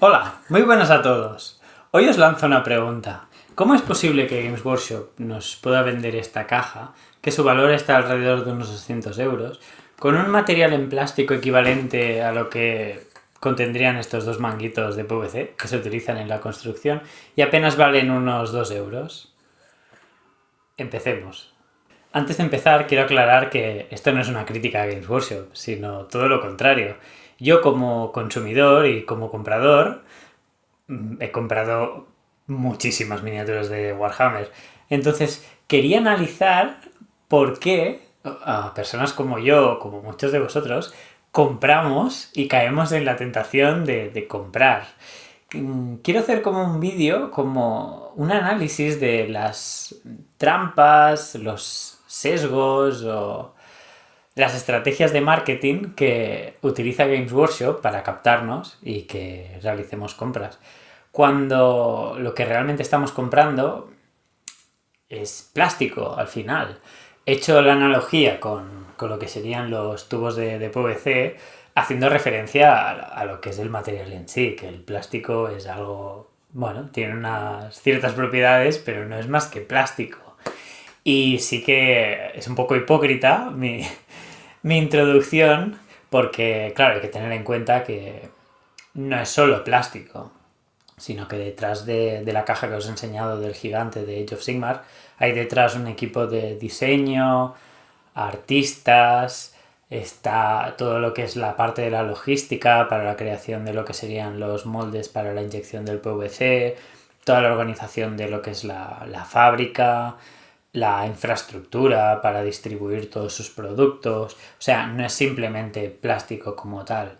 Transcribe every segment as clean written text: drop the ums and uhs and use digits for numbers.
Hola, muy buenas a todos. Hoy os lanzo una pregunta. ¿Cómo es posible que Games Workshop nos pueda vender esta caja, que su valor está alrededor de unos 200 euros, con un material en plástico equivalente a lo que contendrían estos dos manguitos de PVC que se utilizan en la construcción y apenas valen unos 2 euros? Empecemos. Antes de empezar, quiero aclarar que esto no es una crítica a Games Workshop, sino todo lo contrario. Yo como consumidor y como comprador he comprado muchísimas miniaturas de Warhammer. Entonces, quería analizar por qué a personas como yo, como muchos de vosotros, compramos y caemos en la tentación de comprar. Quiero hacer como un vídeo, como un análisis de las trampas, los sesgos o las estrategias de marketing que utiliza Games Workshop para captarnos y que realicemos compras. Cuando lo que realmente estamos comprando es plástico al final. He hecho la analogía con lo que serían los tubos de PVC, haciendo referencia a lo que es el material en sí, que el plástico es algo, bueno, tiene unas ciertas propiedades, pero no es más que plástico. Y sí que es un poco hipócrita mi introducción, porque claro, hay que tener en cuenta que no es solo plástico, sino que detrás de la caja que os he enseñado del gigante de Age of Sigmar hay detrás un equipo de diseño, artistas, está todo lo que es la parte de la logística para la creación de lo que serían los moldes para la inyección del PVC, toda la organización de lo que es la fábrica, la infraestructura para distribuir todos sus productos. O sea, no es simplemente plástico como tal.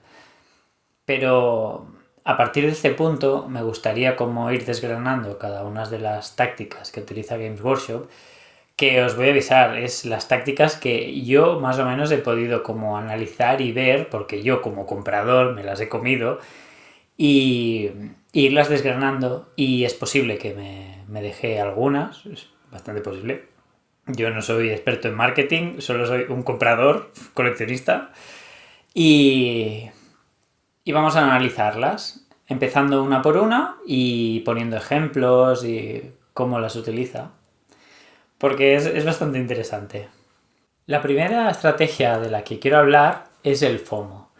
Pero a partir de este punto me gustaría como ir desgranando cada una de las tácticas que utiliza Games Workshop, que os voy a avisar, es las tácticas que yo más o menos he podido como analizar y ver, porque yo como comprador me las he comido, y irlas desgranando, y es posible que me deje algunas, es bastante posible. Yo no soy experto en marketing, solo soy un comprador, coleccionista, y vamos a analizarlas, empezando una por una y poniendo ejemplos y cómo las utiliza, porque es bastante interesante. La primera estrategia de la que quiero hablar es el FOMO.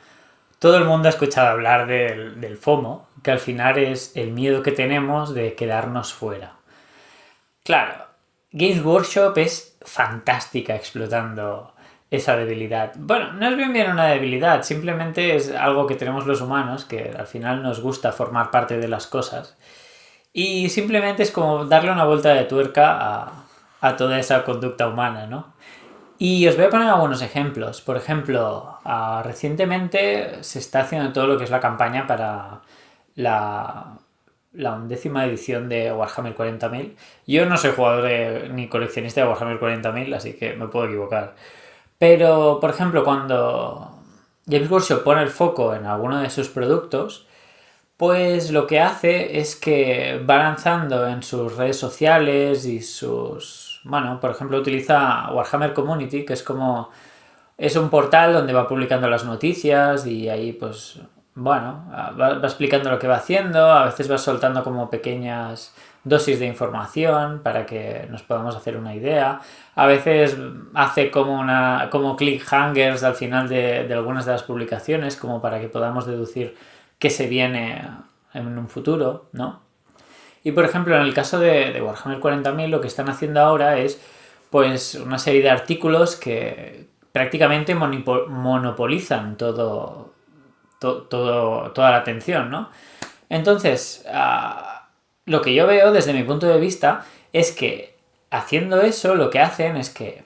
Todo el mundo ha escuchado hablar del FOMO, que al final es el miedo que tenemos de quedarnos fuera. Claro, Games Workshop es fantástica explotando esa debilidad. Bueno, no es bien una debilidad, simplemente es algo que tenemos los humanos, que al final nos gusta formar parte de las cosas. Y simplemente es como darle una vuelta de tuerca a toda esa conducta humana, ¿no? Y os voy a poner algunos ejemplos. Por ejemplo, recientemente se está haciendo todo lo que es la campaña para la, la 11ª edición de Warhammer 40.000. Yo no soy jugador ni coleccionista de Warhammer 40.000, así que me puedo equivocar. Pero, por ejemplo, cuando Games Workshop pone el foco en alguno de sus productos, pues lo que hace es que va lanzando en sus redes sociales y sus... Bueno, por ejemplo, utiliza Warhammer Community, que es como... Es un portal donde va publicando las noticias y ahí pues... Bueno, va explicando lo que va haciendo, a veces va soltando como pequeñas dosis de información para que nos podamos hacer una idea. A veces hace como cliffhangers al final de algunas de las publicaciones, como para que podamos deducir qué se viene en un futuro, ¿no? Y por ejemplo, en el caso de Warhammer 40.000, lo que están haciendo ahora es pues una serie de artículos que prácticamente monopolizan toda la atención, ¿no? Entonces, lo que yo veo desde mi punto de vista es que haciendo eso, lo que hacen es que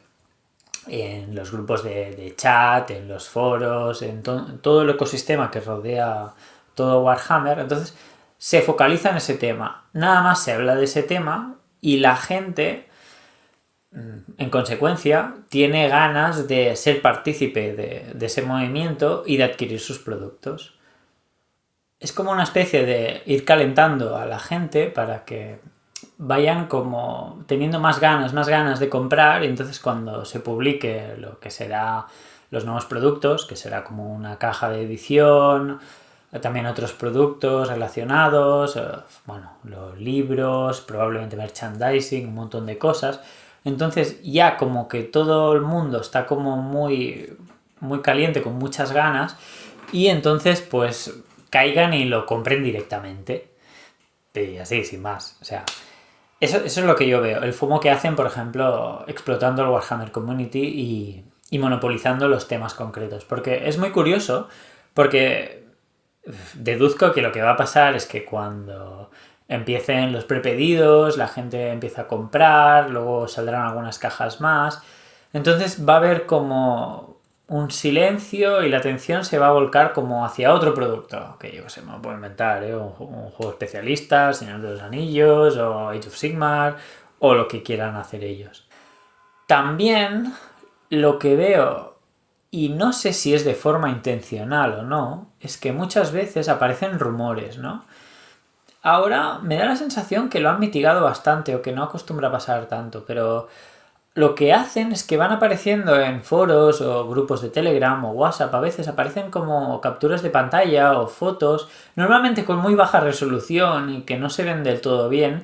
en los grupos de chat, en los foros, en todo el ecosistema que rodea todo Warhammer, entonces se focaliza en ese tema. Nada más se habla de ese tema y la gente, en consecuencia, tiene ganas de ser partícipe de ese movimiento y de adquirir sus productos. Es como una especie de ir calentando a la gente para que vayan como teniendo más ganas de comprar, y entonces cuando se publique lo que será los nuevos productos, que será como una caja de edición, también otros productos relacionados, bueno, los libros, probablemente merchandising, un montón de cosas. Entonces ya como que todo el mundo está como muy, muy caliente, con muchas ganas, y entonces pues caigan y lo compren directamente. Y así, sin más. O sea, eso es lo que yo veo. El FOMO que hacen, por ejemplo, explotando el Warhammer Community y monopolizando los temas concretos. Porque es muy curioso, porque deduzco que lo que va a pasar es que cuando empiecen los prepedidos, la gente empieza a comprar, luego saldrán algunas cajas más. Entonces va a haber como un silencio y la atención se va a volcar como hacia otro producto, que yo sé, me lo puedo inventar, un juego especialista, Señor de los Anillos, o Age of Sigmar, o lo que quieran hacer ellos. También lo que veo, y no sé si es de forma intencional o no, es que muchas veces aparecen rumores, ¿no? Ahora me da la sensación que lo han mitigado bastante o que no acostumbra a pasar tanto, pero lo que hacen es que van apareciendo en foros o grupos de Telegram o WhatsApp, a veces aparecen como capturas de pantalla o fotos, normalmente con muy baja resolución y que no se ven del todo bien,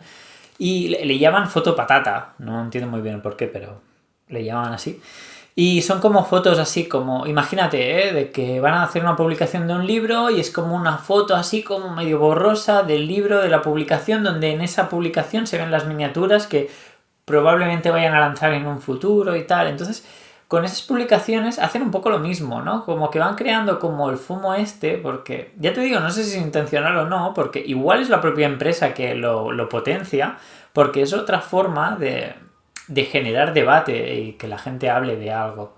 y le llaman foto patata, no entiendo muy bien por qué, pero le llaman así. Y son como fotos así como, imagínate, de que van a hacer una publicación de un libro y es como una foto así como medio borrosa del libro, de la publicación, donde en esa publicación se ven las miniaturas que probablemente vayan a lanzar en un futuro y tal. Entonces, con esas publicaciones hacen un poco lo mismo, ¿no? Como que van creando como el FOMO porque, ya te digo, no sé si es intencional o no, porque igual es la propia empresa que lo potencia, porque es otra forma de generar debate y que la gente hable de algo.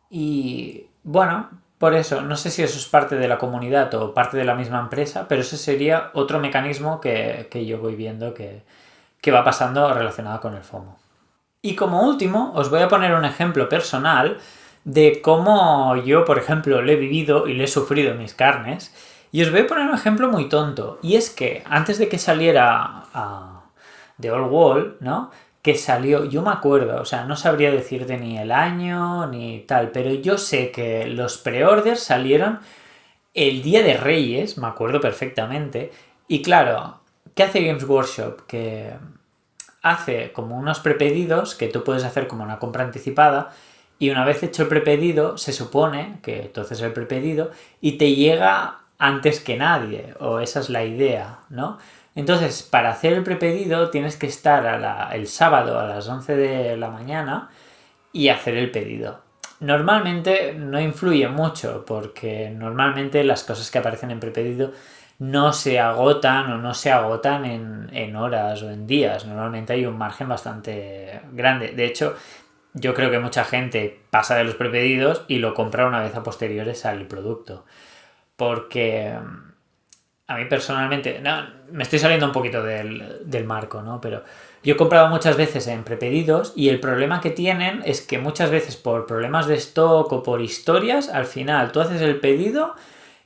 Y bueno, por eso, no sé si eso es parte de la comunidad o parte de la misma empresa, pero ese sería otro mecanismo que yo voy viendo que va pasando relacionado con el FOMO. Y como último, os voy a poner un ejemplo personal de cómo yo, por ejemplo, lo he vivido y lo he sufrido en mis carnes. Y os voy a poner un ejemplo muy tonto. Y es que antes de que saliera The Old Wall, ¿no? Que salió, yo me acuerdo, o sea, no sabría decirte ni el año ni tal, pero yo sé que los pre-orders salieron el día de Reyes, me acuerdo perfectamente. Y claro, ¿qué hace Games Workshop? Que hace como unos prepedidos que tú puedes hacer como una compra anticipada y una vez hecho el prepedido se supone que tú haces el prepedido y te llega antes que nadie, o esa es la idea, ¿no? Entonces, para hacer el prepedido tienes que estar el sábado a las 11 de la mañana y hacer el pedido. Normalmente no influye mucho porque normalmente las cosas que aparecen en prepedido no se agotan o no se agotan en horas o en días. Normalmente hay un margen bastante grande. De hecho, yo creo que mucha gente pasa de los prepedidos y lo compra una vez a posteriores al producto. Porque a mí personalmente, no, me estoy saliendo un poquito del marco, ¿no? Pero yo he comprado muchas veces en prepedidos y el problema que tienen es que muchas veces por problemas de stock o por historias, al final tú haces el pedido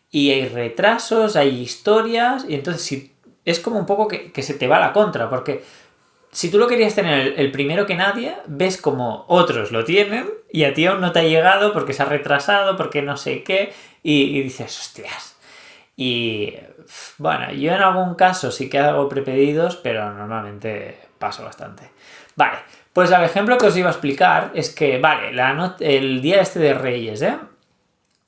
y hay retrasos, hay historias, y entonces es como un poco que se te va a la contra, porque si tú lo querías tener el primero que nadie, ves como otros lo tienen y a ti aún no te ha llegado porque se ha retrasado, porque no sé qué, y dices, hostias. Y bueno, yo en algún caso sí que hago prepedidos, pero normalmente paso bastante. Vale, pues el ejemplo que os iba a explicar es que, vale, el día este de Reyes, ¿eh?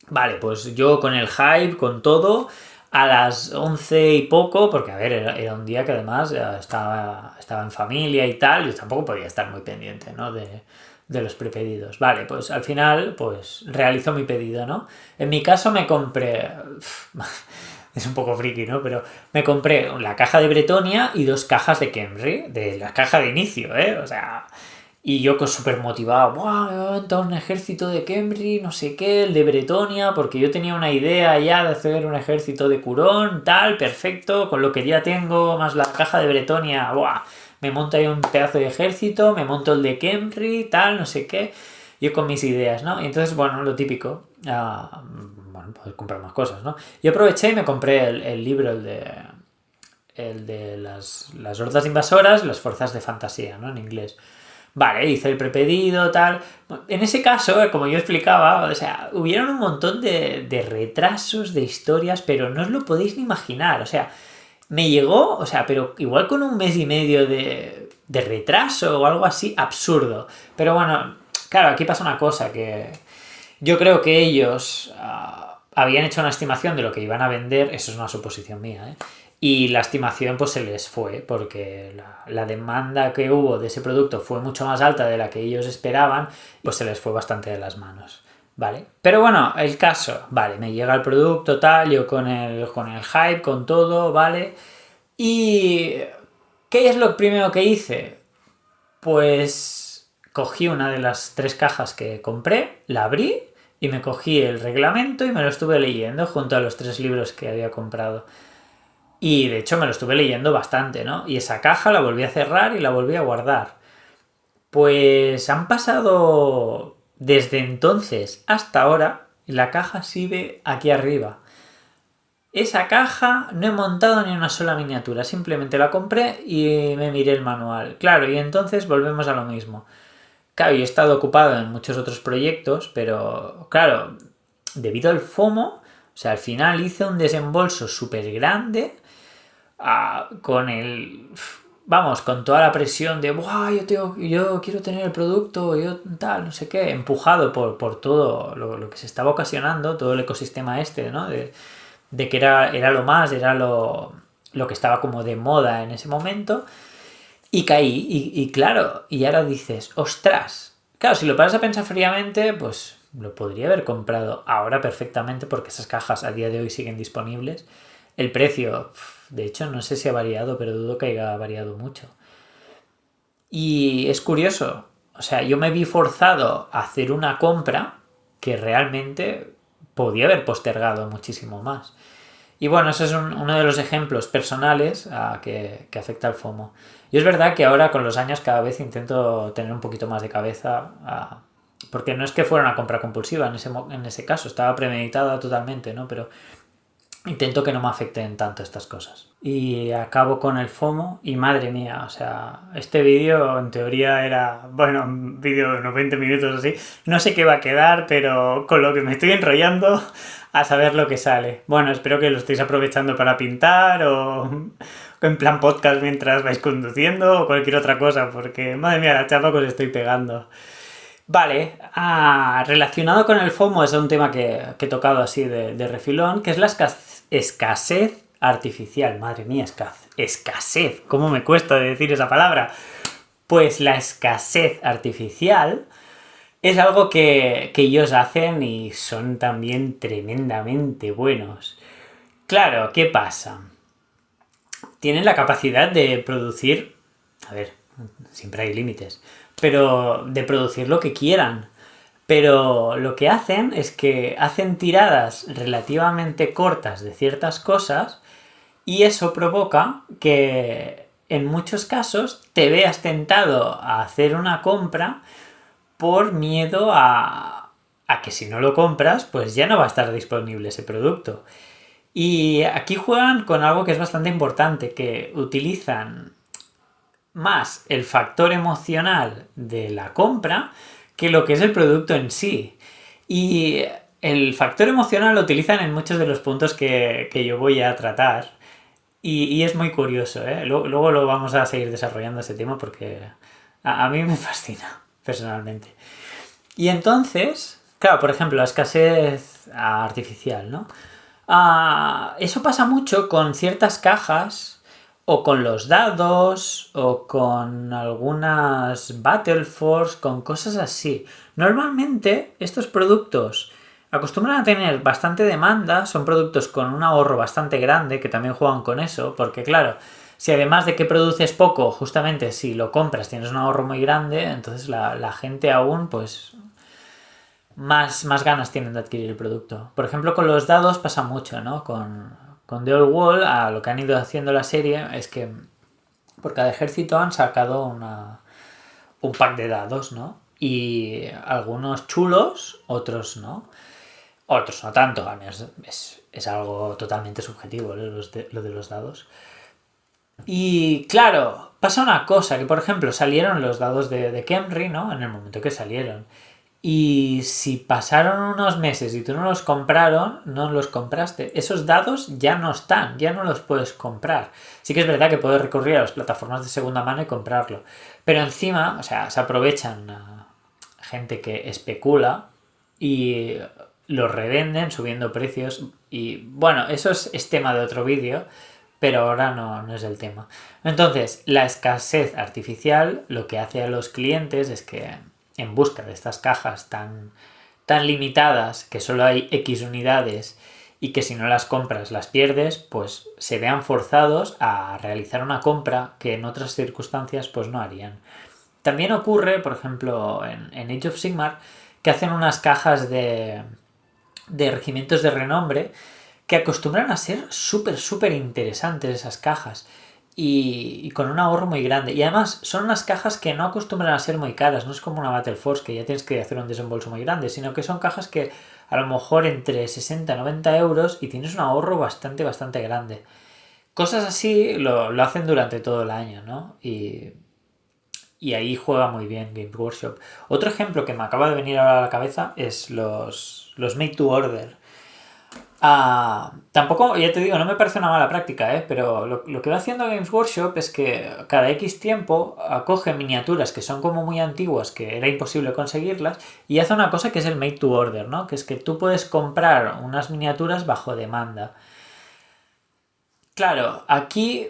Vale, pues yo con el hype, con todo, a las 11 y poco, porque a ver, era un día que además estaba en familia y tal, yo tampoco podía estar muy pendiente, ¿no? De los prepedidos. Vale, pues al final, pues realizo mi pedido, ¿no? En mi caso me compré... Es un poco friki, ¿no? Pero me compré la caja de Bretonia y 2 cajas de Khemri, de la caja de inicio, ¿eh? O sea, y yo súper motivado, ¡buah! Me voy a montar un ejército de Khemri, no sé qué, el de Bretonia, porque yo tenía una idea ya de hacer un ejército de Curón, tal, perfecto, con lo que ya tengo, más la caja de Bretonia, ¡buah! Me monto ahí un pedazo de ejército, me monto el de Khemri, tal, no sé qué, yo con mis ideas, ¿no? Y entonces, bueno, lo típico, bueno, pues comprar más cosas, ¿no? Yo aproveché y me compré el libro, el de las hordas invasoras, las fuerzas de fantasía, ¿no? En inglés. Vale, hice el prepedido, tal. En ese caso, como yo explicaba, o sea, hubieron un montón de retrasos, de historias, pero no os lo podéis ni imaginar. O sea, me llegó, o sea, pero igual con un mes y medio de retraso o algo así, absurdo. Pero bueno, claro, aquí pasa una cosa, que yo creo que ellos habían hecho una estimación de lo que iban a vender, eso es una suposición mía, ¿eh? Y la estimación pues se les fue, porque la demanda que hubo de ese producto fue mucho más alta de la que ellos esperaban, pues se les fue bastante de las manos. Vale, pero bueno, el caso, vale, me llega el producto, tal, yo con el hype, con todo, vale. ¿Y qué es lo primero que hice? Pues cogí una de las 3 cajas que compré, la abrí y me cogí el reglamento y me lo estuve leyendo junto a los 3 libros que había comprado. Y de hecho me lo estuve leyendo bastante, ¿no? Y esa caja la volví a cerrar y la volví a guardar. Pues han pasado desde entonces hasta ahora y la caja sigue aquí arriba. Esa caja no he montado ni una sola miniatura, simplemente la compré y me miré el manual. Claro, y entonces volvemos a lo mismo. Claro, yo he estado ocupado en muchos otros proyectos, pero claro, debido al FOMO, o sea, al final hice un desembolso súper grande con el... Vamos, con toda la presión de, ¡buah! Yo quiero tener el producto, yo tal, no sé qué, empujado por todo lo que se estaba ocasionando, todo el ecosistema este, ¿no? De que era lo más, era lo que estaba como de moda en ese momento. Y caí, y claro, y ahora dices, ostras. Claro, si lo paras a pensar fríamente, pues lo podría haber comprado ahora perfectamente porque esas cajas a día de hoy siguen disponibles. El precio, de hecho, no sé si ha variado, pero dudo que haya variado mucho. Y es curioso, o sea, yo me vi forzado a hacer una compra que realmente podía haber postergado muchísimo más. Y bueno, ese es uno de los ejemplos personales que afecta al FOMO. Y es verdad que ahora con los años cada vez intento tener un poquito más de cabeza, porque no es que fuera una compra compulsiva en ese caso, estaba premeditada totalmente, ¿no? Pero intento que no me afecten tanto estas cosas. Y acabo con el FOMO y madre mía, o sea, este vídeo en teoría era, bueno, un vídeo de unos 20 minutos así, no sé qué va a quedar, pero con lo que me estoy enrollando a saber lo que sale. Bueno, espero que lo estéis aprovechando para pintar o en plan podcast mientras vais conduciendo o cualquier otra cosa, porque madre mía, la chapa que os estoy pegando. Vale, relacionado con el FOMO es un tema que he tocado así de refilón, que es la escasez artificial. Madre mía, escasez. ¿Cómo me cuesta decir esa palabra? Pues la escasez artificial es algo que ellos hacen y son también tremendamente buenos. Claro, ¿qué pasa? Tienen la capacidad de producir... A ver, siempre hay límites. Pero de producir lo que quieran. Pero lo que hacen es que hacen tiradas relativamente cortas de ciertas cosas y eso provoca que en muchos casos te veas tentado a hacer una compra por miedo a que si no lo compras pues ya no va a estar disponible ese producto. Y aquí juegan con algo que es bastante importante, que utilizan más el factor emocional de la compra que lo que es el producto en sí. Y el factor emocional lo utilizan en muchos de los puntos que yo voy a tratar. Y es muy curioso, ¿eh? Luego lo vamos a seguir desarrollando ese tema porque a mí me fascina, personalmente. Y entonces, claro, por ejemplo, la escasez artificial, ¿no? Eso pasa mucho con ciertas cajas o con los dados o con algunas Battle Force, con cosas así. Normalmente estos productos acostumbran a tener bastante demanda, son productos con un ahorro bastante grande que también juegan con eso, porque claro, si además de que produces poco, justamente si lo compras tienes un ahorro muy grande, entonces la gente aún pues más ganas tienen de adquirir el producto. Por ejemplo, con los dados pasa mucho, ¿no? Con The Old World, lo que han ido haciendo la serie es que por cada ejército han sacado un pack de dados, ¿no? Y algunos chulos, otros no. Otros no tanto, es algo totalmente subjetivo lo de los dados. Y claro, pasa una cosa, que por ejemplo salieron los dados de Kemri, ¿no? En el momento que salieron. Y si pasaron unos meses y tú no los compraste, esos dados ya no están, ya no los puedes comprar. Sí que es verdad que puedes recurrir a las plataformas de segunda mano y comprarlo. Pero encima, o sea, se aprovechan gente que especula y los revenden subiendo precios. Y bueno, eso es tema de otro vídeo, pero ahora no es el tema. Entonces, la escasez artificial lo que hace a los clientes es que en busca de estas cajas tan limitadas, que solo hay X unidades y que si no las compras las pierdes, pues se vean forzados a realizar una compra que en otras circunstancias pues no harían. También ocurre, por ejemplo, en Age of Sigmar, que hacen unas cajas de regimientos de renombre que acostumbran a ser súper interesantes esas cajas y con un ahorro muy grande. Y además son unas cajas que no acostumbran a ser muy caras, no es como una Battle Force que ya tienes que hacer un desembolso muy grande, sino que son cajas que a lo mejor entre 60 y 90 euros y tienes un ahorro bastante grande. Cosas así lo hacen durante todo el año, ¿no? Y ahí juega muy bien Games Workshop. Otro ejemplo que me acaba de venir ahora a la cabeza es los Made to Order. Tampoco, ya te digo, no me parece una mala práctica, ¿eh? Pero lo que va haciendo Games Workshop es que cada X tiempo acoge miniaturas que son como muy antiguas, que era imposible conseguirlas, y hace una cosa que es el Made to Order, ¿no? Que es que tú puedes comprar unas miniaturas bajo demanda. Claro, aquí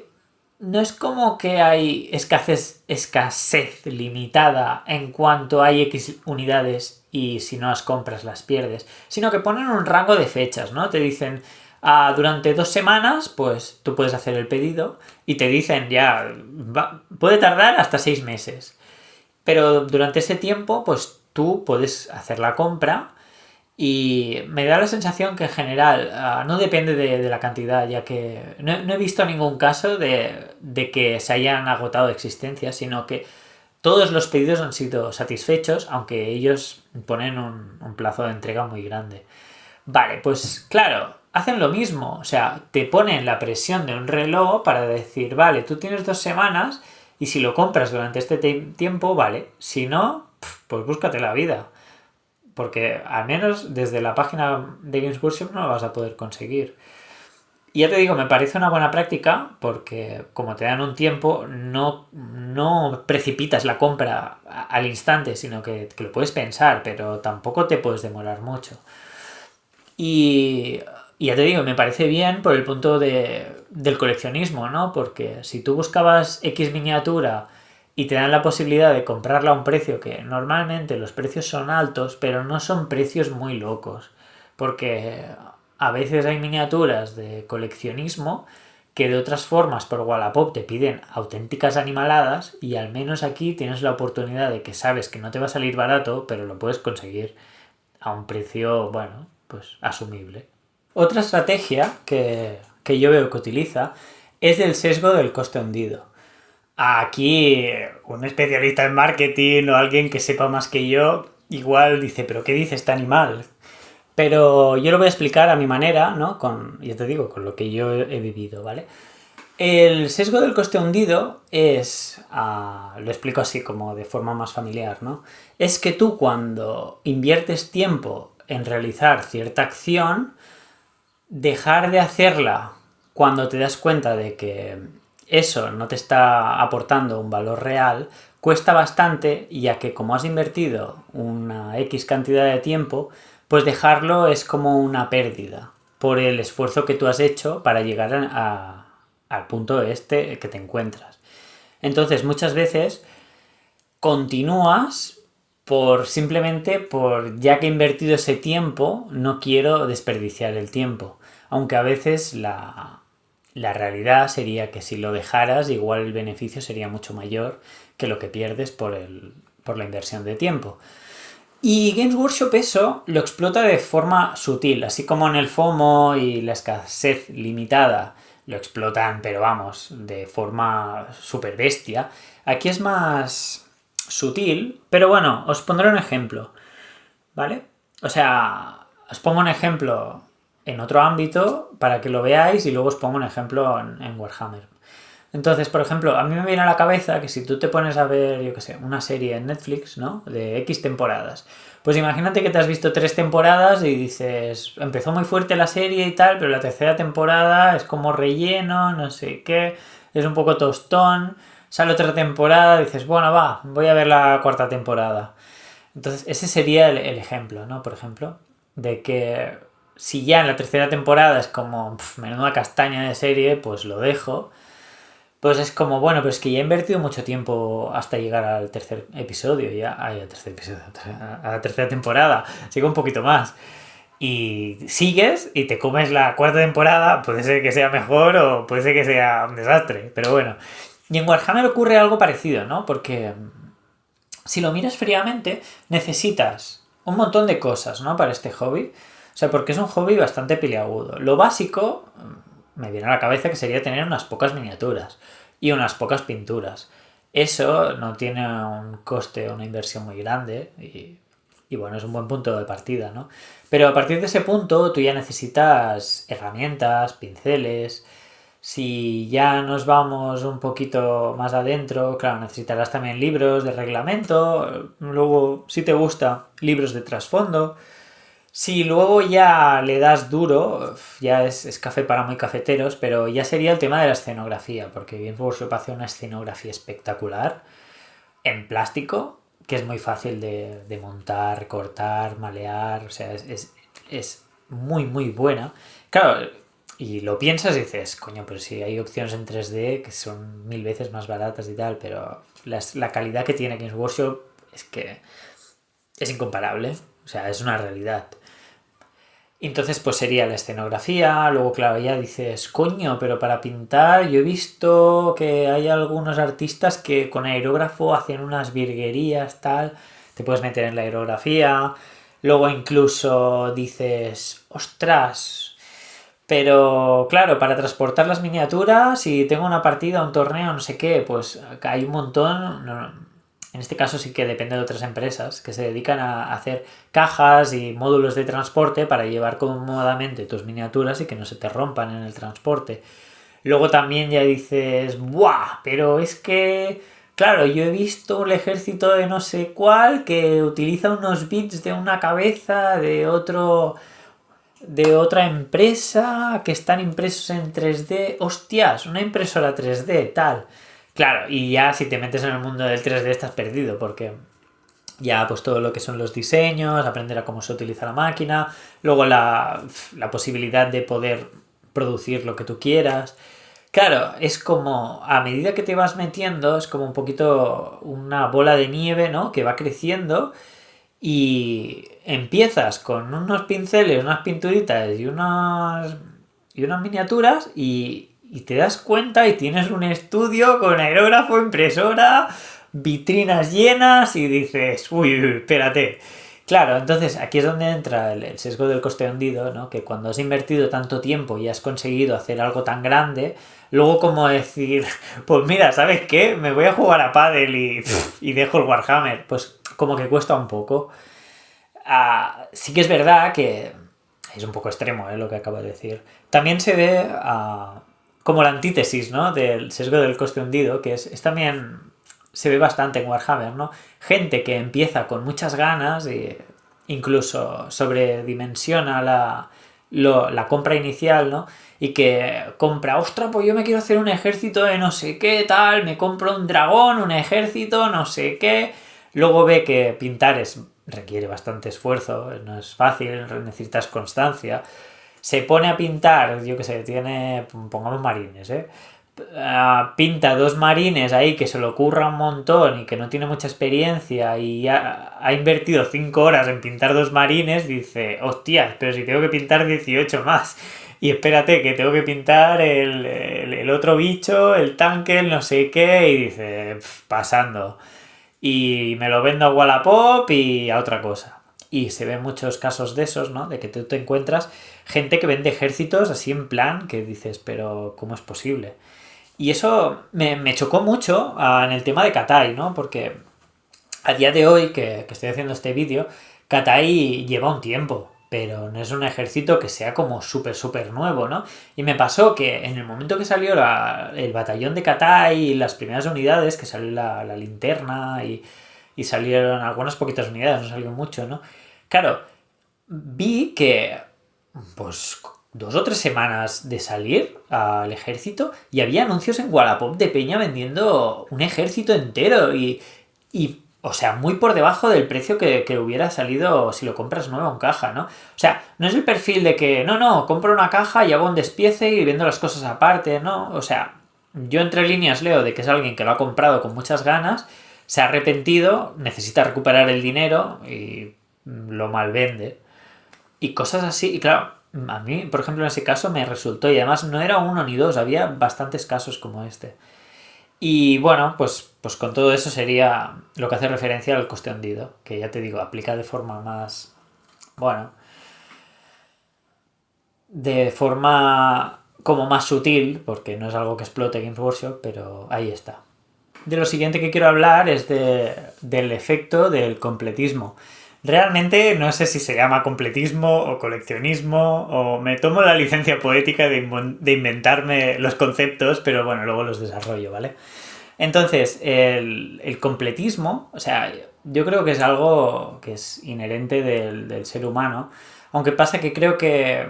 no es como que hay escasez limitada en cuanto hay X unidades y si no las compras las pierdes, sino que ponen un rango de fechas, ¿no? Te dicen, durante 2 semanas, pues tú puedes hacer el pedido y te dicen ya, puede tardar hasta 6 meses, pero durante ese tiempo, pues tú puedes hacer la compra y me da la sensación que en general no depende de la cantidad, ya que no he visto ningún caso de que se hayan agotado de existencia, sino que todos los pedidos han sido satisfechos, aunque ellos ponen un plazo de entrega muy grande. Vale, pues claro, hacen lo mismo, o sea, te ponen la presión de un reloj para decir, vale, tú tienes 2 semanas y si lo compras durante este tiempo, vale, si no, pues búscate la vida. Porque al menos desde la página de Games Workshop no lo vas a poder conseguir. Y ya te digo, me parece una buena práctica porque como te dan un tiempo, no precipitas la compra al instante, sino que lo puedes pensar, pero tampoco te puedes demorar mucho. Y, y ya te digo, me parece bien por el punto del coleccionismo, ¿no? Porque si tú buscabas X miniatura y te dan la posibilidad de comprarla a un precio que normalmente los precios son altos, pero no son precios muy locos. Porque a veces hay miniaturas de coleccionismo que de otras formas por Wallapop te piden auténticas animaladas y al menos aquí tienes la oportunidad de que sabes que no te va a salir barato, pero lo puedes conseguir a un precio, bueno, pues asumible. Otra estrategia que yo veo que utiliza es el sesgo del coste hundido. Aquí un especialista en marketing o alguien que sepa más que yo igual dice, pero ¿qué dice este animal? Pero yo lo voy a explicar a mi manera, ¿no? Ya te digo, con lo que yo he vivido, ¿vale? El sesgo del coste hundido es, lo explico así como de forma más familiar, ¿no? Es que tú cuando inviertes tiempo en realizar cierta acción, dejar de hacerla cuando te das cuenta de que eso no te está aportando un valor real, cuesta bastante, ya que como has invertido una X cantidad de tiempo, pues dejarlo es como una pérdida por el esfuerzo que tú has hecho para llegar al punto este que te encuentras. Entonces muchas veces continúas por ya que he invertido ese tiempo, no quiero desperdiciar el tiempo. Aunque a veces la realidad sería que si lo dejaras, igual el beneficio sería mucho mayor que lo que pierdes por la inversión de tiempo. Y Games Workshop eso lo explota de forma sutil, así como en el FOMO y la escasez limitada lo explotan, pero vamos, de forma super bestia. Aquí es más sutil, pero bueno, os pondré un ejemplo, ¿vale? O sea, os pongo un ejemplo en otro ámbito para que lo veáis y luego os pongo un ejemplo en Warhammer. Entonces, por ejemplo, a mí me viene a la cabeza que si tú te pones a ver, yo qué sé, una serie en Netflix, ¿no? De X temporadas. Pues imagínate que te has visto 3 temporadas y dices, empezó muy fuerte la serie y tal, pero la tercera temporada es como relleno, no sé qué, es un poco tostón. Sale otra temporada y dices, bueno, va, voy a ver la cuarta temporada. Entonces, ese sería el ejemplo, ¿no? Por ejemplo, de que si ya en la tercera temporada es como menuda castaña de serie, pues lo dejo. Pues es como, bueno, pero es que ya he invertido mucho tiempo hasta llegar al tercer episodio, ya, ay, al tercer episodio, a la tercera temporada, sigo un poquito más. Y sigues y te comes la cuarta temporada, puede ser que sea mejor o puede ser que sea un desastre, pero bueno. Y en Warhammer ocurre algo parecido, ¿no? Porque si lo miras fríamente, necesitas un montón de cosas, ¿no? Para este hobby. O sea, porque es un hobby bastante peliagudo. Lo básico, me viene a la cabeza que sería tener unas pocas miniaturas y unas pocas pinturas. Eso no tiene un coste o una inversión muy grande y bueno, es un buen punto de partida, ¿no? Pero a partir de ese punto tú ya necesitas herramientas, pinceles. Si ya nos vamos un poquito más adentro, claro, necesitarás también libros de reglamento, luego, si te gusta, libros de trasfondo. Si luego ya le das duro, ya es café para muy cafeteros, pero ya sería el tema de la escenografía, porque Games Workshop hace una escenografía espectacular en plástico, que es muy fácil de montar, cortar, malear, o sea, es muy, muy buena. Claro, y lo piensas y dices, coño, pero si hay opciones en 3D que son 1000 veces más baratas y tal, pero la calidad que tiene Games Workshop es que es incomparable, o sea, es una realidad. Entonces, pues sería la escenografía, luego, claro, ya dices, coño, pero para pintar yo he visto que hay algunos artistas que con aerógrafo hacen unas virguerías, tal, te puedes meter en la aerografía, luego incluso dices, ostras, pero claro, para transportar las miniaturas, si tengo una partida, un torneo, no sé qué, pues hay un montón. En este caso sí que depende de otras empresas que se dedican a hacer cajas y módulos de transporte para llevar cómodamente tus miniaturas y que no se te rompan en el transporte. Luego también ya dices, ¡buah! Pero es que, claro, yo he visto el ejército de no sé cuál que utiliza unos bits de una cabeza de otra empresa que están impresos en 3D. Hostias, una impresora 3D, tal. Claro, y ya si te metes en el mundo del 3D estás perdido porque ya pues todo lo que son los diseños, aprender a cómo se utiliza la máquina, luego la posibilidad de poder producir lo que tú quieras. Claro, es como a medida que te vas metiendo, es como un poquito una bola de nieve, ¿no? Que va creciendo y empiezas con unos pinceles, unas pinturitas y unas miniaturas y te das cuenta y tienes un estudio con aerógrafo, impresora, vitrinas llenas y dices, uy, uy, espérate. Claro, entonces aquí es donde entra el sesgo del coste hundido, ¿no? Que cuando has invertido tanto tiempo y has conseguido hacer algo tan grande, luego como decir, pues mira, ¿sabes qué? Me voy a jugar a pádel y dejo el Warhammer. Pues como que cuesta un poco. Sí que es verdad que es un poco extremo lo que acabo de decir. También se ve como la antítesis, ¿no? Del sesgo del coste hundido, que es también se ve bastante en Warhammer, ¿no? Gente que empieza con muchas ganas y incluso sobredimensiona la compra inicial, ¿no? Y que compra, ostras, pues yo me quiero hacer un ejército de no sé qué, tal, me compro un dragón, un ejército, no sé qué. Luego ve que pintar requiere bastante esfuerzo, no es fácil, necesitas constancia. Se pone a pintar, yo qué sé, pongamos marines, pinta 2 marines ahí que se lo ocurra un montón y que no tiene mucha experiencia y ha invertido 5 horas en pintar 2 marines, dice, hostias, pero si tengo que pintar 18 más. Y espérate, que tengo que pintar el otro bicho, el tanque, el no sé qué, y dice, pasando. Y me lo vendo a Wallapop y a otra cosa. Y se ven muchos casos de esos, ¿no? De que tú te encuentras gente que vende ejércitos así en plan que dices, pero ¿cómo es posible? Y eso me chocó mucho en el tema de Katai, ¿no? Porque a día de hoy, que estoy haciendo este vídeo, Katai lleva un tiempo. pero no es un ejército que sea como súper nuevo, ¿no? Y me pasó que en el momento que salió el batallón de Katai y las primeras unidades, que salió la linterna y salieron algunas poquitas unidades, no salió mucho, ¿no? Claro, vi que pues 2 o 3 semanas de salir al ejército y había anuncios en Wallapop de peña vendiendo un ejército entero y o sea, muy por debajo del precio que hubiera salido si lo compras nuevo en caja, ¿no? O sea, no es el perfil de que, no, compro una caja y hago un despiece y vendo las cosas aparte, ¿no? O sea, yo entre líneas leo de que es alguien que lo ha comprado con muchas ganas, se ha arrepentido, necesita recuperar el dinero y lo malvende. Y cosas así, y claro, a mí, por ejemplo, en ese caso me resultó, y además no era uno ni dos, había bastantes casos como este. Y bueno, pues con todo eso sería lo que hace referencia al coste hundido, que ya te digo, aplica de forma más, bueno, de forma como más sutil, porque no es algo que explote Games Workshop, pero ahí está. De lo siguiente que quiero hablar es del efecto del completismo. Realmente no sé si se llama completismo o coleccionismo o me tomo la licencia poética de inventarme los conceptos, pero bueno, luego los desarrollo, ¿vale? Entonces, el completismo, o sea, yo creo que es algo que es inherente del ser humano, aunque pasa que creo que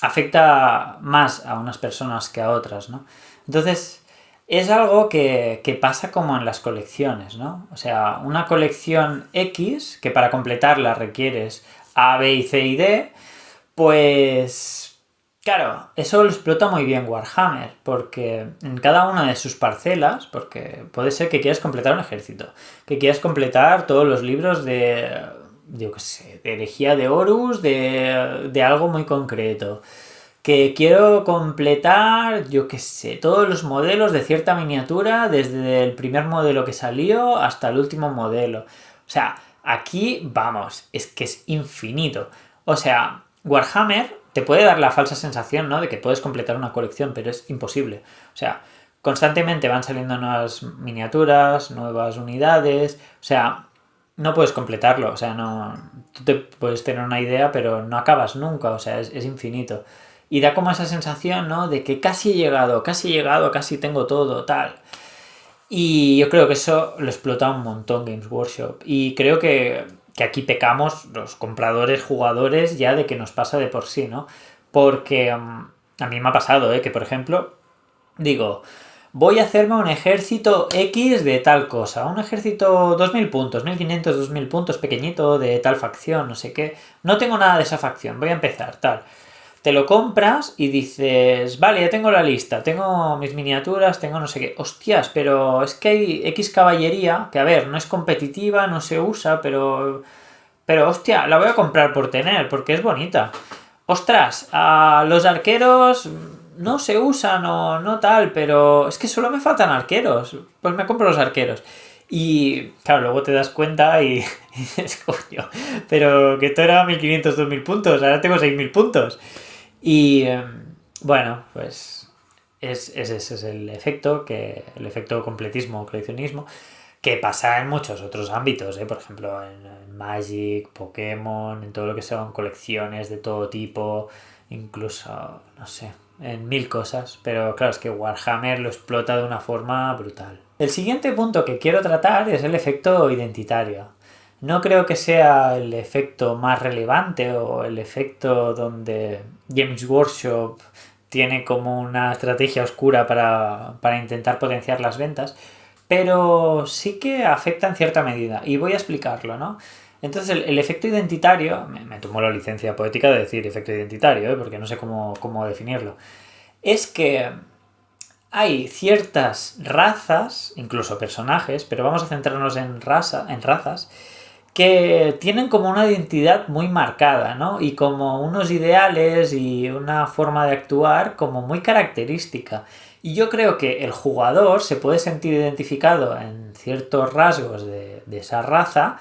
afecta más a unas personas que a otras, ¿no? Entonces, es algo que pasa como en las colecciones, ¿no? O sea, una colección X, que para completarla requieres A, B y C y D, pues claro, eso lo explota muy bien Warhammer, porque en cada una de sus parcelas, porque puede ser que quieras completar un ejército, que quieras completar todos los libros yo qué sé, de herejía de Horus, de algo muy concreto, que quiero completar, yo qué sé, todos los modelos de cierta miniatura, desde el primer modelo que salió hasta el último modelo. O sea, aquí, vamos, es que es infinito. O sea, Warhammer te puede dar la falsa sensación, ¿no?, de que puedes completar una colección, pero es imposible. O sea, constantemente van saliendo nuevas miniaturas, nuevas unidades, o sea, no puedes completarlo, o sea, no, tú te puedes tener una idea, pero no acabas nunca, o sea, es infinito. Y da como esa sensación, ¿no?, de que casi he llegado, casi tengo todo, tal. Y yo creo que eso lo explota un montón Games Workshop. Y creo que aquí pecamos los compradores, jugadores, ya de que nos pasa de por sí, ¿no? Porque a mí me ha pasado, ¿eh?, que por ejemplo, digo, voy a hacerme un ejército X de tal cosa, un ejército 2000 puntos, 1500, 2000 puntos, pequeñito, de tal facción, no sé qué. No tengo nada de esa facción, voy a empezar, tal. Te lo compras y dices, vale, ya tengo la lista, tengo mis miniaturas, tengo no sé qué. Hostias, pero es que hay X caballería, que a ver, no es competitiva, no se usa, pero hostia, la voy a comprar por tener, porque es bonita. Ostras, a los arqueros no se usan o no tal, pero es que solo me faltan arqueros. Pues me compro los arqueros. Y claro, luego te das cuenta y dices, coño, pero que esto era 1500, 2000 puntos, ahora tengo 6000 puntos. Y bueno, pues ese es el efecto completismo o coleccionismo, que pasa en muchos otros ámbitos, ¿eh? Por ejemplo, en Magic, Pokémon, en todo lo que son colecciones de todo tipo, incluso, no sé, en mil cosas, pero claro, es que Warhammer lo explota de una forma brutal. El siguiente punto que quiero tratar es el efecto identitario. No creo que sea el efecto más relevante o el efecto donde Games Workshop tiene como una estrategia oscura para intentar potenciar las ventas, pero sí que afecta en cierta medida y voy a explicarlo, ¿no? Entonces el efecto identitario, me tomo la licencia poética de decir efecto identitario, ¿eh?, porque no sé cómo definirlo, es que hay ciertas razas, incluso personajes, pero vamos a centrarnos en razas, que tienen como una identidad muy marcada, ¿no? Y como unos ideales y una forma de actuar como muy característica. Y yo creo que el jugador se puede sentir identificado en ciertos rasgos de esa raza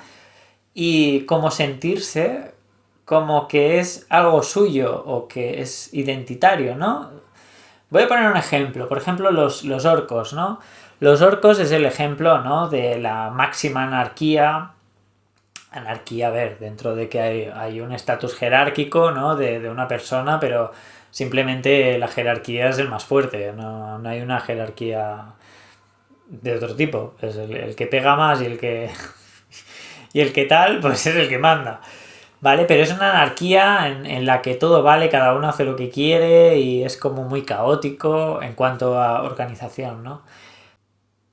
y como sentirse como que es algo suyo o que es identitario, ¿no? Voy a poner un ejemplo, por ejemplo los orcos, ¿no? Los orcos es el ejemplo, ¿no?, de la máxima anarquía anarquía, a ver, dentro de que hay un estatus jerárquico, ¿no? De una persona, pero simplemente la jerarquía es el más fuerte, no hay una jerarquía de otro tipo. Es el que pega más y el que tal, pues es el que manda. ¿Vale? Pero es una anarquía en la que todo vale, cada uno hace lo que quiere y es como muy caótico en cuanto a organización, ¿no?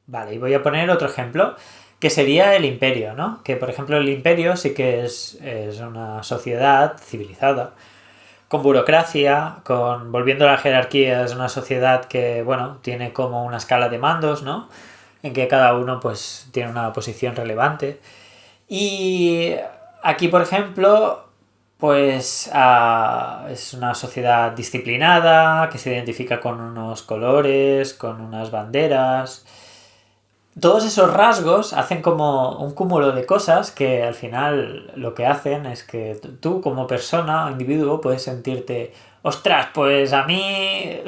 Vale, y voy a poner otro ejemplo, que sería el imperio, ¿no? Que por ejemplo el imperio sí que es una sociedad civilizada, con burocracia, volviendo a la jerarquía, es una sociedad que, bueno, tiene como una escala de mandos, ¿no? En que cada uno pues tiene una posición relevante. Y aquí, por ejemplo, pues es una sociedad disciplinada, que se identifica con unos colores, con unas banderas. Todos esos rasgos hacen como un cúmulo de cosas que al final lo que hacen es que tú como persona o individuo puedes sentirte, ostras, pues a mí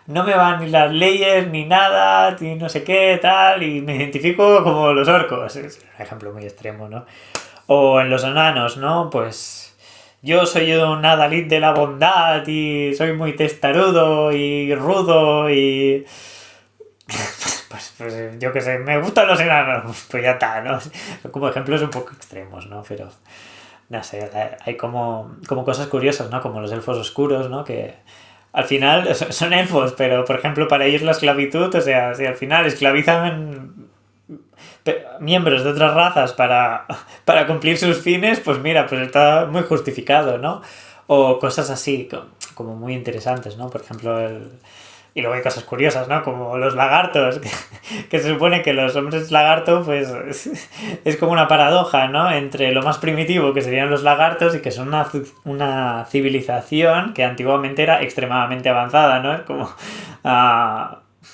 no me van ni las leyes ni nada, ni no sé qué, tal, y me identifico como los orcos. Es un ejemplo muy extremo, ¿no? O en los enanos, ¿no? Pues yo soy un adalid de la bondad y soy muy testarudo y rudo y pues yo qué sé, me gustan los enanos, pues ya está, ¿no? Son como ejemplos un poco extremos, ¿no? Pero, no sé, hay como cosas curiosas, ¿no? Como los elfos oscuros, ¿no? Que al final son elfos, pero por ejemplo para ellos la esclavitud, o sea, si al final esclavizan miembros de otras razas para cumplir sus fines, pues mira, pues está muy justificado, ¿no? O cosas así, como muy interesantes, ¿no? Por ejemplo, y luego hay cosas curiosas, ¿no? Como los lagartos, que se supone que los hombres lagarto, pues es como una paradoja, ¿no? Entre lo más primitivo, que serían los lagartos, y que son una civilización que antiguamente era extremadamente avanzada, ¿no? Es como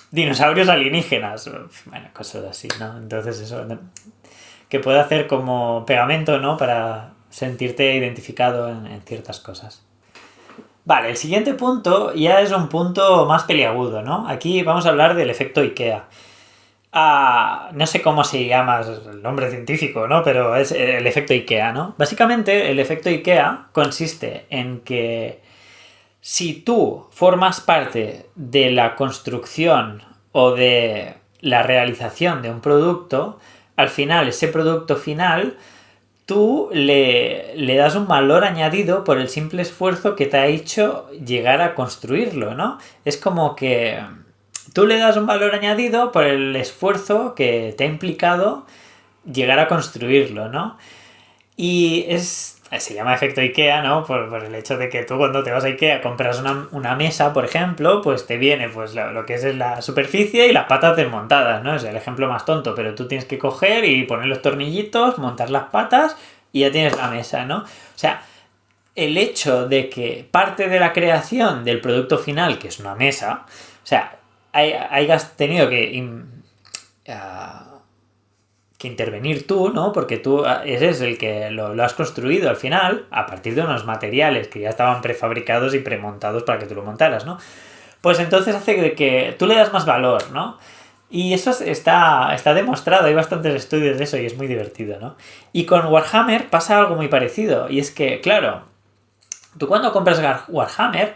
dinosaurios alienígenas, bueno, cosas así, ¿no? Entonces eso, que puede hacer como pegamento, ¿no? Para sentirte identificado en ciertas cosas. Vale, el siguiente punto ya es un punto más peliagudo, ¿no? Aquí vamos a hablar del efecto IKEA. No sé cómo se llama el nombre científico, ¿no? Pero es el efecto IKEA, ¿no? Básicamente, el efecto IKEA consiste en que si tú formas parte de la construcción o de la realización de un producto, al final, ese producto final tú le das un valor añadido por el simple esfuerzo que te ha hecho llegar a construirlo, ¿no? Es como que tú le das un valor añadido por el esfuerzo que te ha implicado llegar a construirlo, ¿no? Y se llama efecto IKEA, ¿no? Por el hecho de que tú cuando te vas a IKEA compras una mesa, por ejemplo, pues te viene pues lo que es la superficie y las patas desmontadas, ¿no? Es el ejemplo más tonto, pero tú tienes que coger y poner los tornillitos, montar las patas y ya tienes la mesa, ¿no? O sea, el hecho de que parte de la creación del producto final, que es una mesa, o sea, hayas tenido que intervenir tú, ¿no? Porque tú eres el que lo has construido al final a partir de unos materiales que ya estaban prefabricados y premontados para que tú lo montaras, ¿no? Pues entonces hace que tú le das más valor, ¿no? Y eso está demostrado, hay bastantes estudios de eso y es muy divertido, ¿no? Y con Warhammer pasa algo muy parecido, y es que, claro, tú cuando compras Warhammer,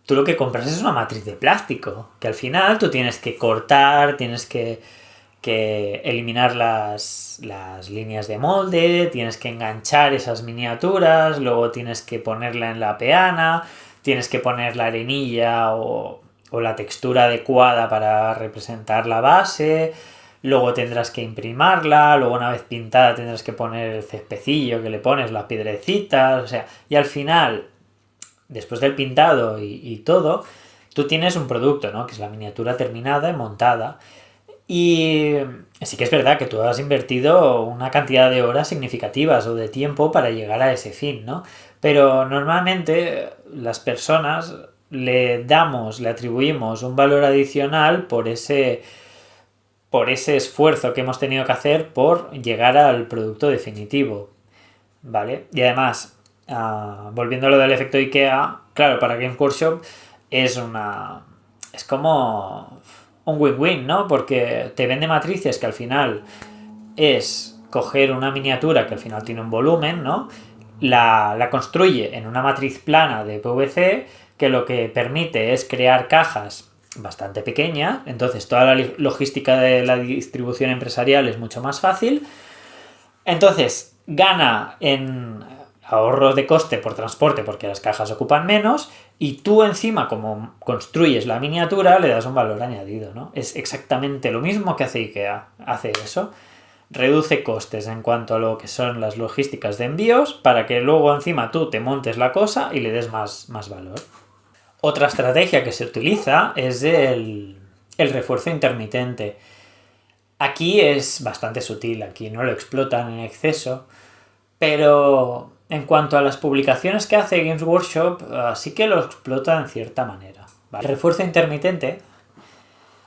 tú lo que compras es una matriz de plástico, que al final tú tienes que cortar, tienes que eliminar las líneas de molde, tienes que enganchar esas miniaturas, luego tienes que ponerla en la peana, tienes que poner la arenilla o la textura adecuada para representar la base, luego tendrás que imprimarla, luego una vez pintada tendrás que poner el cespecillo que le pones, las piedrecitas, o sea, y al final, después del pintado y todo, tú tienes un producto, ¿no? Que es la miniatura terminada y montada. Y sí que es verdad que tú has invertido una cantidad de horas significativas o de tiempo para llegar a ese fin, ¿no? Pero normalmente las personas le atribuimos un valor adicional por ese esfuerzo que hemos tenido que hacer por llegar al producto definitivo, ¿vale? Y además, volviendo a lo del efecto IKEA, claro, para Games Workshop es como un win-win, ¿no? Porque te vende matrices que al final es coger una miniatura que al final tiene un volumen, ¿no? La construye en una matriz plana de PVC que lo que permite es crear cajas bastante pequeñas, entonces toda la logística de la distribución empresarial es mucho más fácil. Entonces gana en ahorros de coste por transporte porque las cajas ocupan menos, y tú encima, como construyes la miniatura, le das un valor añadido, ¿no? Es exactamente lo mismo que hace IKEA, hace eso. Reduce costes en cuanto a lo que son las logísticas de envíos para que luego encima tú te montes la cosa y le des más valor. Otra estrategia que se utiliza es el refuerzo intermitente. Aquí es bastante sutil, aquí no lo explotan en exceso, pero en cuanto a las publicaciones que hace Games Workshop, sí que lo explota en cierta manera. ¿Vale? El refuerzo intermitente,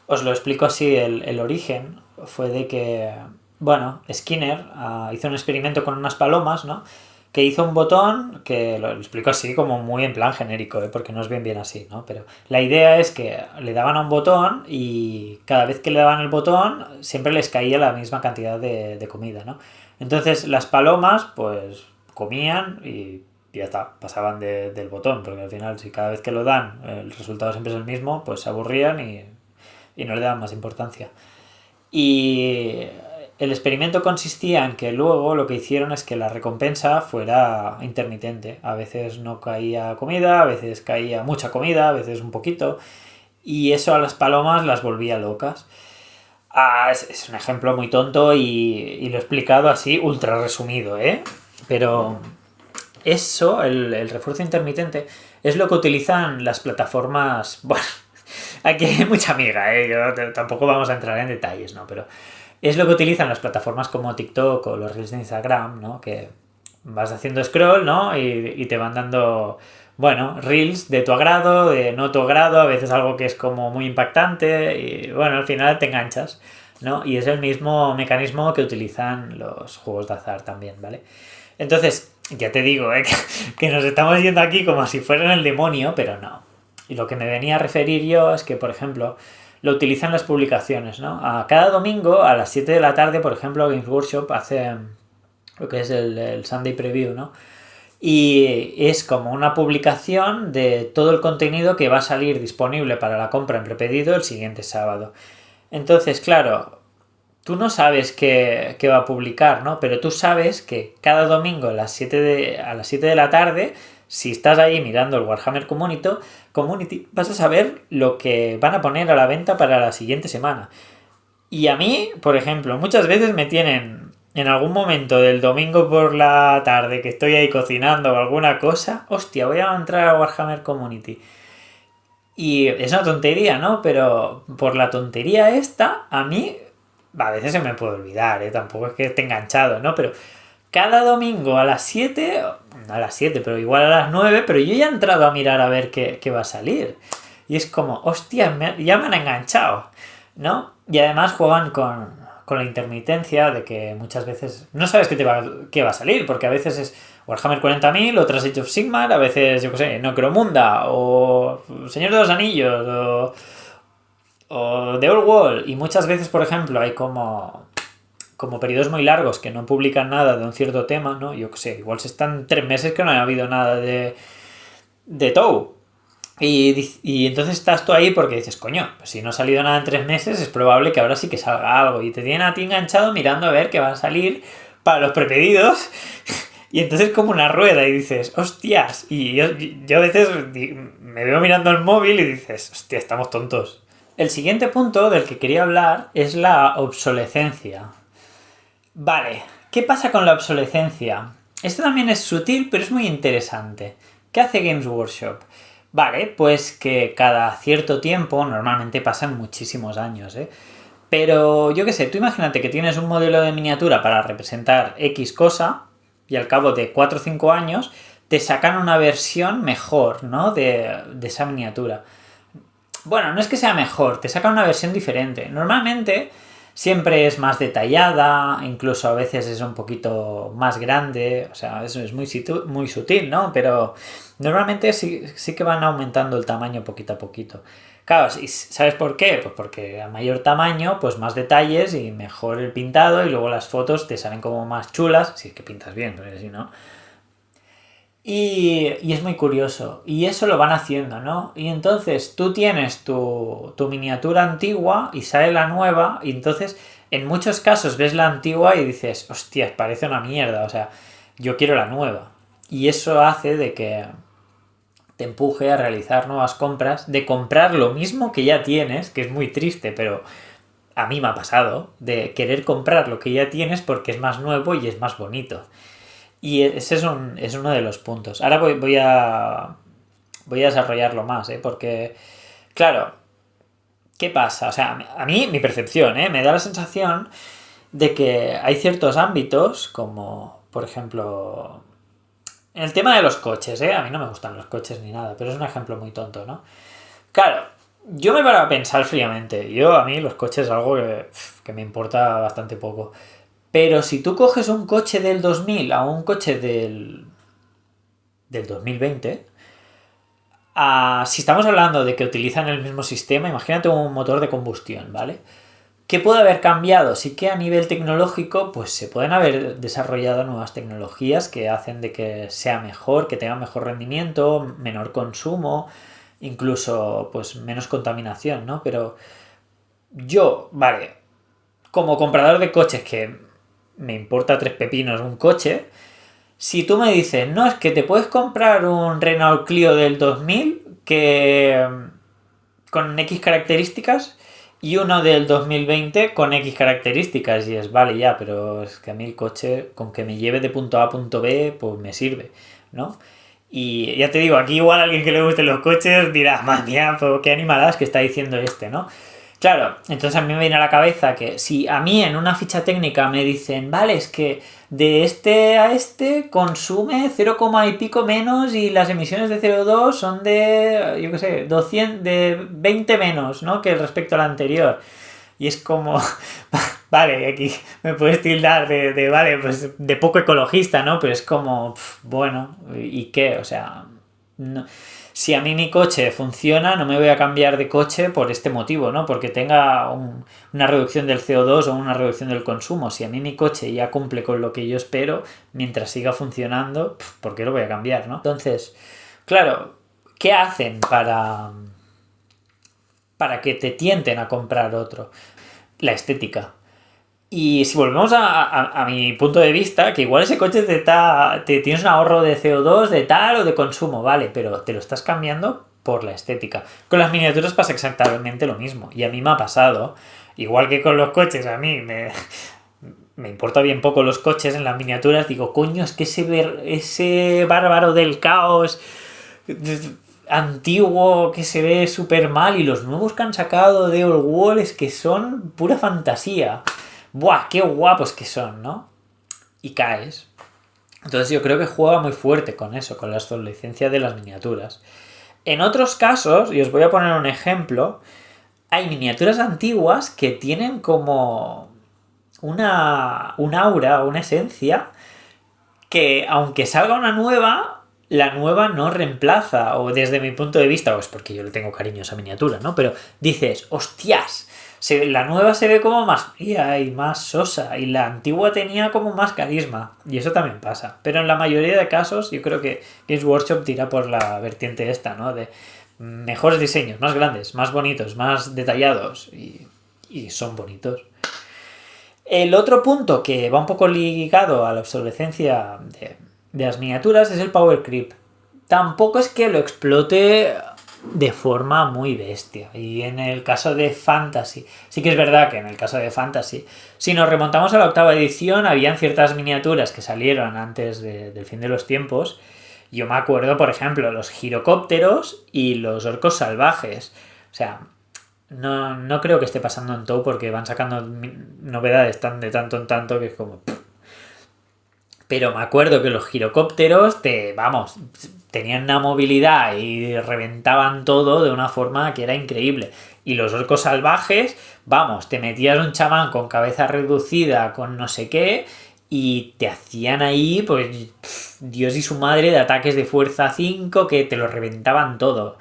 os lo explico así, el origen fue de que, bueno, Skinner hizo un experimento con unas palomas, ¿no? Que hizo un botón, que lo explico así como muy en plan genérico, porque no es bien así, ¿no? Pero la idea es que le daban a un botón y cada vez que le daban el botón siempre les caía la misma cantidad de comida, ¿no? Entonces las palomas pues comían y ya está, pasaban del botón, porque al final si cada vez que lo dan el resultado siempre es el mismo, pues se aburrían y no le daban más importancia. Y el experimento consistía en que luego lo que hicieron es que la recompensa fuera intermitente. A veces no caía comida, a veces caía mucha comida, a veces un poquito. Y eso a las palomas las volvía locas. Es un ejemplo muy tonto y lo he explicado así, ultra resumido, ¿eh? Pero eso, el refuerzo intermitente, es lo que utilizan las plataformas... Bueno, aquí hay mucha amiga, ¿eh? Tampoco vamos a entrar en detalles, ¿no? Pero es lo que utilizan las plataformas como TikTok o los Reels de Instagram, ¿no? Que vas haciendo scroll, ¿no? Y te van dando, bueno, Reels de tu agrado, de no tu agrado, a veces algo que es como muy impactante y, bueno, al final te enganchas, ¿no? Y es el mismo mecanismo que utilizan los juegos de azar también, ¿vale? Entonces, ya te digo, que nos estamos yendo aquí como si fueran el demonio, pero no. Y lo que me venía a referir yo es que, por ejemplo, lo utilizan las publicaciones, ¿no? Cada domingo a las 7 de la tarde, por ejemplo, Games Workshop hace lo que es el Sunday Preview, ¿no? Y es como una publicación de todo el contenido que va a salir disponible para la compra en prepedido el siguiente sábado. Entonces, claro, tú no sabes qué va a publicar, ¿no? Pero tú sabes que cada domingo a las 7 de la tarde, si estás ahí mirando el Warhammer Community, vas a saber lo que van a poner a la venta para la siguiente semana. Y a mí, por ejemplo, muchas veces me tienen en algún momento del domingo por la tarde que estoy ahí cocinando o alguna cosa, hostia, voy a entrar a Warhammer Community. Y es una tontería, ¿no? Pero por la tontería esta, a mí a veces se me puede olvidar, ¿eh? Tampoco es que esté enganchado, ¿no? Pero cada domingo a las 7, no a las 7, pero igual a las 9, pero yo ya he entrado a mirar a ver qué va a salir. Y es como, hostia, ya me han enganchado, ¿no? Y además juegan con la intermitencia de que muchas veces no sabes qué va a salir, porque a veces es Warhammer 40.000, otras Age of Sigmar, a veces, yo qué sé, Necromunda, o Señor de los Anillos, o The Old Wall, y muchas veces, por ejemplo, hay como periodos muy largos que no publican nada de un cierto tema, ¿no? Yo qué sé, igual se están 3 meses que no ha habido nada de TOW. Y entonces estás tú ahí porque dices, coño, pues si no ha salido nada en 3 meses, es probable que ahora sí que salga algo. Y te tienen a ti enganchado mirando a ver qué va a salir para los prepedidos. Y entonces como una rueda y dices, hostias. Y yo a veces me veo mirando el móvil y dices, hostia, estamos tontos. El siguiente punto del que quería hablar es la obsolescencia. Vale, ¿qué pasa con la obsolescencia? Esto también es sutil, pero es muy interesante. ¿Qué hace Games Workshop? Vale, pues que cada cierto tiempo, normalmente pasan muchísimos años, pero yo qué sé, tú imagínate que tienes un modelo de miniatura para representar X cosa y al cabo de 4 o 5 años te sacan una versión mejor, ¿no? de esa miniatura. Bueno, no es que sea mejor, te sacan una versión diferente. Normalmente siempre es más detallada, incluso a veces es un poquito más grande, o sea, eso es muy sutil, ¿no? Pero normalmente sí que van aumentando el tamaño poquito a poquito. Claro, ¿sabes por qué? Pues porque a mayor tamaño, pues más detalles y mejor el pintado y luego las fotos te salen como más chulas, si es que pintas bien, porque si no. Y es muy curioso. Y eso lo van haciendo, ¿no? Y entonces tú tienes tu miniatura antigua y sale la nueva. Y entonces en muchos casos ves la antigua y dices, hostias, parece una mierda. O sea, yo quiero la nueva. Y eso hace de que te empuje a realizar nuevas compras, de comprar lo mismo que ya tienes, que es muy triste, pero a mí me ha pasado, de querer comprar lo que ya tienes porque es más nuevo y es más bonito. Y ese es uno de los puntos. Ahora voy a desarrollarlo más, ¿eh? Porque, claro, ¿qué pasa? O sea, a mí, mi percepción, ¿eh? Me da la sensación de que hay ciertos ámbitos, como, por ejemplo, en el tema de los coches, ¿eh? A mí no me gustan los coches ni nada, pero es un ejemplo muy tonto, ¿no? Claro, yo me paro a pensar fríamente. A mí los coches es algo que me importa bastante poco. Pero si tú coges un coche del 2000 a un coche del 2020, si estamos hablando de que utilizan el mismo sistema, imagínate un motor de combustión, ¿vale? ¿Qué puede haber cambiado? Sí que a nivel tecnológico, pues se pueden haber desarrollado nuevas tecnologías que hacen de que sea mejor, que tenga mejor rendimiento, menor consumo, incluso pues menos contaminación, ¿no? Pero vale, como comprador de coches que me importa tres pepinos un coche, si tú me dices, no, es que te puedes comprar un Renault Clio del 2000 que con X características y uno del 2020 con X características y es, vale, ya, pero es que a mí el coche con que me lleve de punto A a punto B, pues me sirve, ¿no? Y ya te digo, aquí igual a alguien que le gusten los coches dirá, madre mía, pues qué animaladas que está diciendo este, ¿no? Claro, entonces a mí me viene a la cabeza que si a mí en una ficha técnica me dicen, vale, es que de este a este consume 0, y pico menos y las emisiones de CO2 son de, yo qué sé, 200, de 20 menos, ¿no? Que respecto al anterior. Y es como, vale, aquí me puedes tildar vale, pues de poco ecologista, ¿no? Pero es como, bueno, ¿y qué? O sea, no. Si a mí mi coche funciona, no me voy a cambiar de coche por este motivo, ¿no? Porque tenga una reducción del CO2 o una reducción del consumo. Si a mí mi coche ya cumple con lo que yo espero, mientras siga funcionando, ¿por qué lo voy a cambiar, no? Entonces, claro, ¿qué hacen para que te tienten a comprar otro? La estética. Y si volvemos a mi punto de vista, que igual ese coche te tienes un ahorro de CO2 de tal o de consumo, vale, pero te lo estás cambiando por la estética. Con las miniaturas pasa exactamente lo mismo. Y a mí me ha pasado, igual que con los coches, a mí me importa bien poco los coches en las miniaturas. Digo, coño, es que ese bárbaro del caos antiguo que se ve súper mal y los nuevos que han sacado de All Wall es que son pura fantasía. ¡Buah! ¡Qué guapos que son!, ¿no? Y caes. Entonces yo creo que juega muy fuerte con eso, con la obsolescencia de las miniaturas. En otros casos, y os voy a poner un ejemplo, hay miniaturas antiguas que tienen como un aura, una esencia, que aunque salga una nueva, la nueva no reemplaza, o desde mi punto de vista, o es porque yo le tengo cariño a esa miniatura, ¿no? Pero dices, hostias, la nueva se ve como más fría y más sosa, y la antigua tenía como más carisma, y eso también pasa. Pero en la mayoría de casos yo creo que Games Workshop tira por la vertiente esta, ¿no? De mejores diseños, más grandes, más bonitos, más detallados, y son bonitos. El otro punto que va un poco ligado a la obsolescencia de las miniaturas es el power creep. Tampoco es que lo explote de forma muy bestia. Y en el caso de Fantasy, sí que es verdad que en el caso de Fantasy, si nos remontamos a la octava edición, habían ciertas miniaturas que salieron antes del fin de los tiempos. Yo me acuerdo, por ejemplo, los girocópteros y los orcos salvajes. O sea, no creo que esté pasando en TOW porque van sacando novedades de tanto en tanto que es como... Pero me acuerdo que los girocópteros tenían una movilidad y reventaban todo de una forma que era increíble. Y los orcos salvajes, te metías un chamán con cabeza reducida, con no sé qué, y te hacían ahí, pues, Dios y su madre de ataques de fuerza 5 que te lo reventaban todo.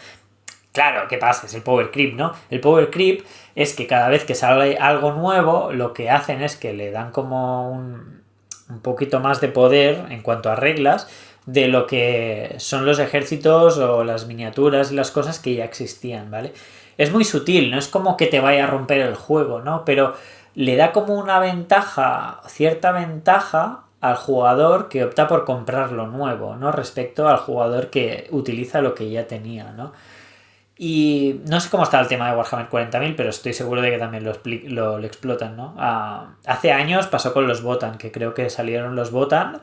Claro, ¿qué pasa? Es el power creep, ¿no? El power creep es que cada vez que sale algo nuevo, lo que hacen es que le dan como un poquito más de poder en cuanto a reglas de lo que son los ejércitos o las miniaturas y las cosas que ya existían, ¿vale? Es muy sutil, no es como que te vaya a romper el juego, ¿no? Pero le da como una ventaja, cierta ventaja al jugador que opta por comprar lo nuevo, ¿no? Respecto al jugador que utiliza lo que ya tenía, ¿no? Y no sé cómo está el tema de Warhammer 40.000, pero estoy seguro de que también lo explotan, ¿no? Hace años pasó con los Botan, que creo que salieron los Botan,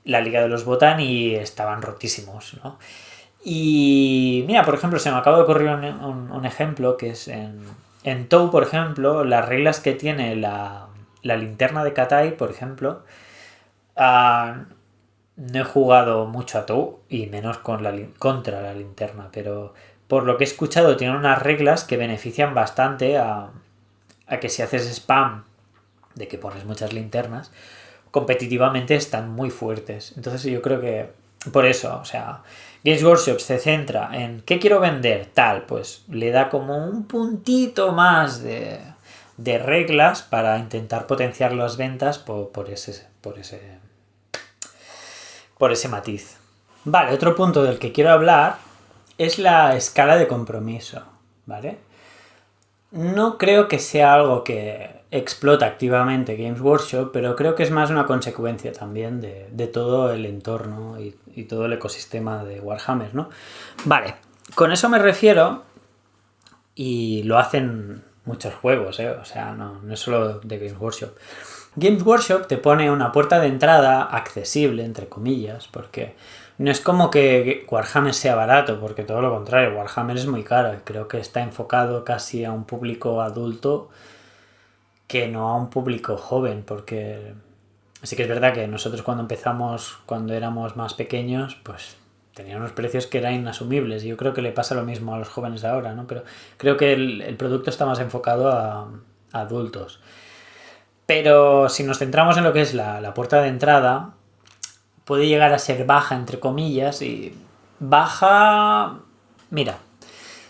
la liga de los Botan, y estaban rotísimos, ¿no? Y mira, por ejemplo, se me acaba de ocurrir un ejemplo que es en TOW, por ejemplo, las reglas que tiene la linterna de Katai, por ejemplo, uh, no he jugado mucho a TOW y menos contra la linterna, pero por lo que he escuchado tiene unas reglas que benefician bastante a que si haces spam de que pones muchas linternas, competitivamente están muy fuertes. Entonces yo creo que por eso, o sea, Games Workshop se centra en ¿qué quiero vender? Tal, pues le da como un puntito más de reglas para intentar potenciar las ventas por ese matiz. Vale, otro punto del que quiero hablar es la escala de compromiso, ¿vale? No creo que sea algo que explota activamente Games Workshop, pero creo que es más una consecuencia también de todo el entorno y todo el ecosistema de Warhammer, ¿no? Vale, con eso me refiero, y lo hacen muchos juegos, ¿eh? O sea, no es solo de Games Workshop. Games Workshop te pone una puerta de entrada accesible, entre comillas, porque no es como que Warhammer sea barato, porque todo lo contrario, Warhammer es muy caro. Creo que está enfocado casi a un público adulto que no a un público joven, porque sí que es verdad que nosotros cuando empezamos, cuando éramos más pequeños, pues tenían unos precios que eran inasumibles. Y yo creo que le pasa lo mismo a los jóvenes de ahora, ¿no? Pero creo que el producto está más enfocado a adultos. Pero si nos centramos en lo que es la puerta de entrada, puede llegar a ser baja, entre comillas, y baja... Mira,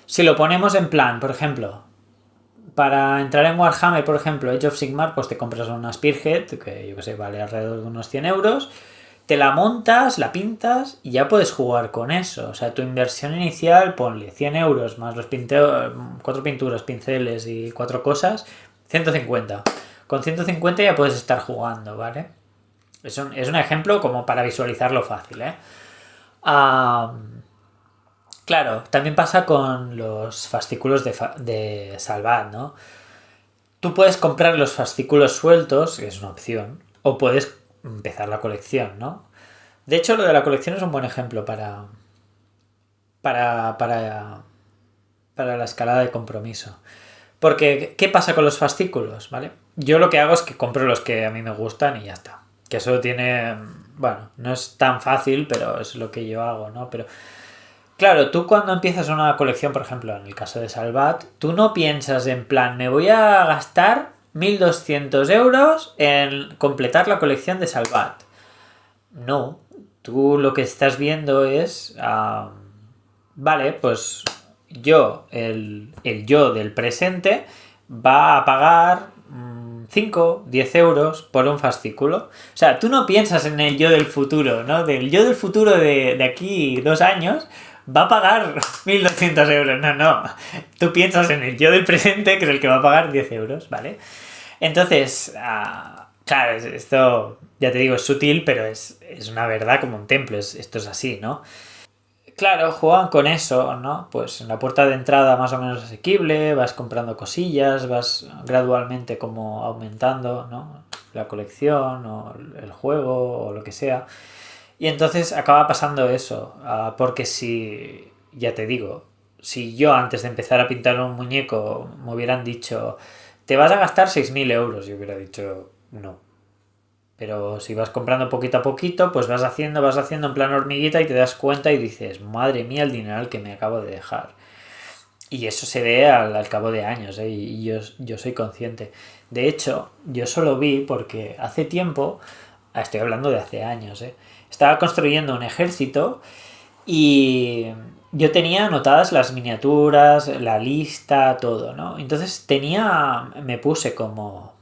si lo ponemos en plan, por ejemplo, para entrar en Warhammer, por ejemplo, Age of Sigmar, pues te compras una Spearhead, que yo que sé, vale alrededor de unos 100 euros, te la montas, la pintas y ya puedes jugar con eso. O sea, tu inversión inicial, ponle 100 euros más los 4 pinturas, pinceles y 4 cosas, 150. Con 150 ya puedes estar jugando, ¿vale? Es un ejemplo como para visualizarlo fácil, ¿eh? Claro, también pasa con los fascículos de Salvat, ¿no? Tú puedes comprar los fascículos sueltos, que es una opción, o puedes empezar la colección, ¿no? De hecho, lo de la colección es un buen ejemplo para, para, para la escalada de compromiso. Porque, ¿qué pasa con los fascículos? ¿Vale? Yo lo que hago es que compro los que a mí me gustan y ya está. Que eso tiene... Bueno, no es tan fácil, pero es lo que yo hago, ¿no? Pero, claro, tú cuando empiezas una colección, por ejemplo, en el caso de Salvat, tú no piensas en plan, me voy a gastar 1.200 euros en completar la colección de Salvat. No, tú lo que estás viendo es... vale, pues el yo del presente va a pagar 5, 10 euros por un fascículo. O sea, tú no piensas en el yo del futuro, ¿no? Del yo del futuro de aquí 2 años va a pagar 1.200 euros. No. Tú piensas en el yo del presente, que es el que va a pagar 10 euros, ¿vale? Entonces, claro, esto, ya te digo, es sutil, pero es una verdad como un templo. Esto es así, ¿no? Claro, juegan con eso, ¿no? Pues en la puerta de entrada más o menos asequible, vas comprando cosillas, vas gradualmente como aumentando, ¿no? La colección o el juego o lo que sea. Y entonces acaba pasando eso, porque si, ya te digo, si yo antes de empezar a pintar un muñeco me hubieran dicho, te vas a gastar 6.000 euros, yo hubiera dicho, no. Pero si vas comprando poquito a poquito, pues vas haciendo en plan hormiguita y te das cuenta y dices, madre mía, el dineral que me acabo de dejar. Y eso se ve al cabo de años, ¿eh? Y yo soy consciente. De hecho, yo solo vi porque hace tiempo, estoy hablando de hace años, estaba construyendo un ejército y yo tenía anotadas las miniaturas, la lista, todo, ¿no? Entonces me puse como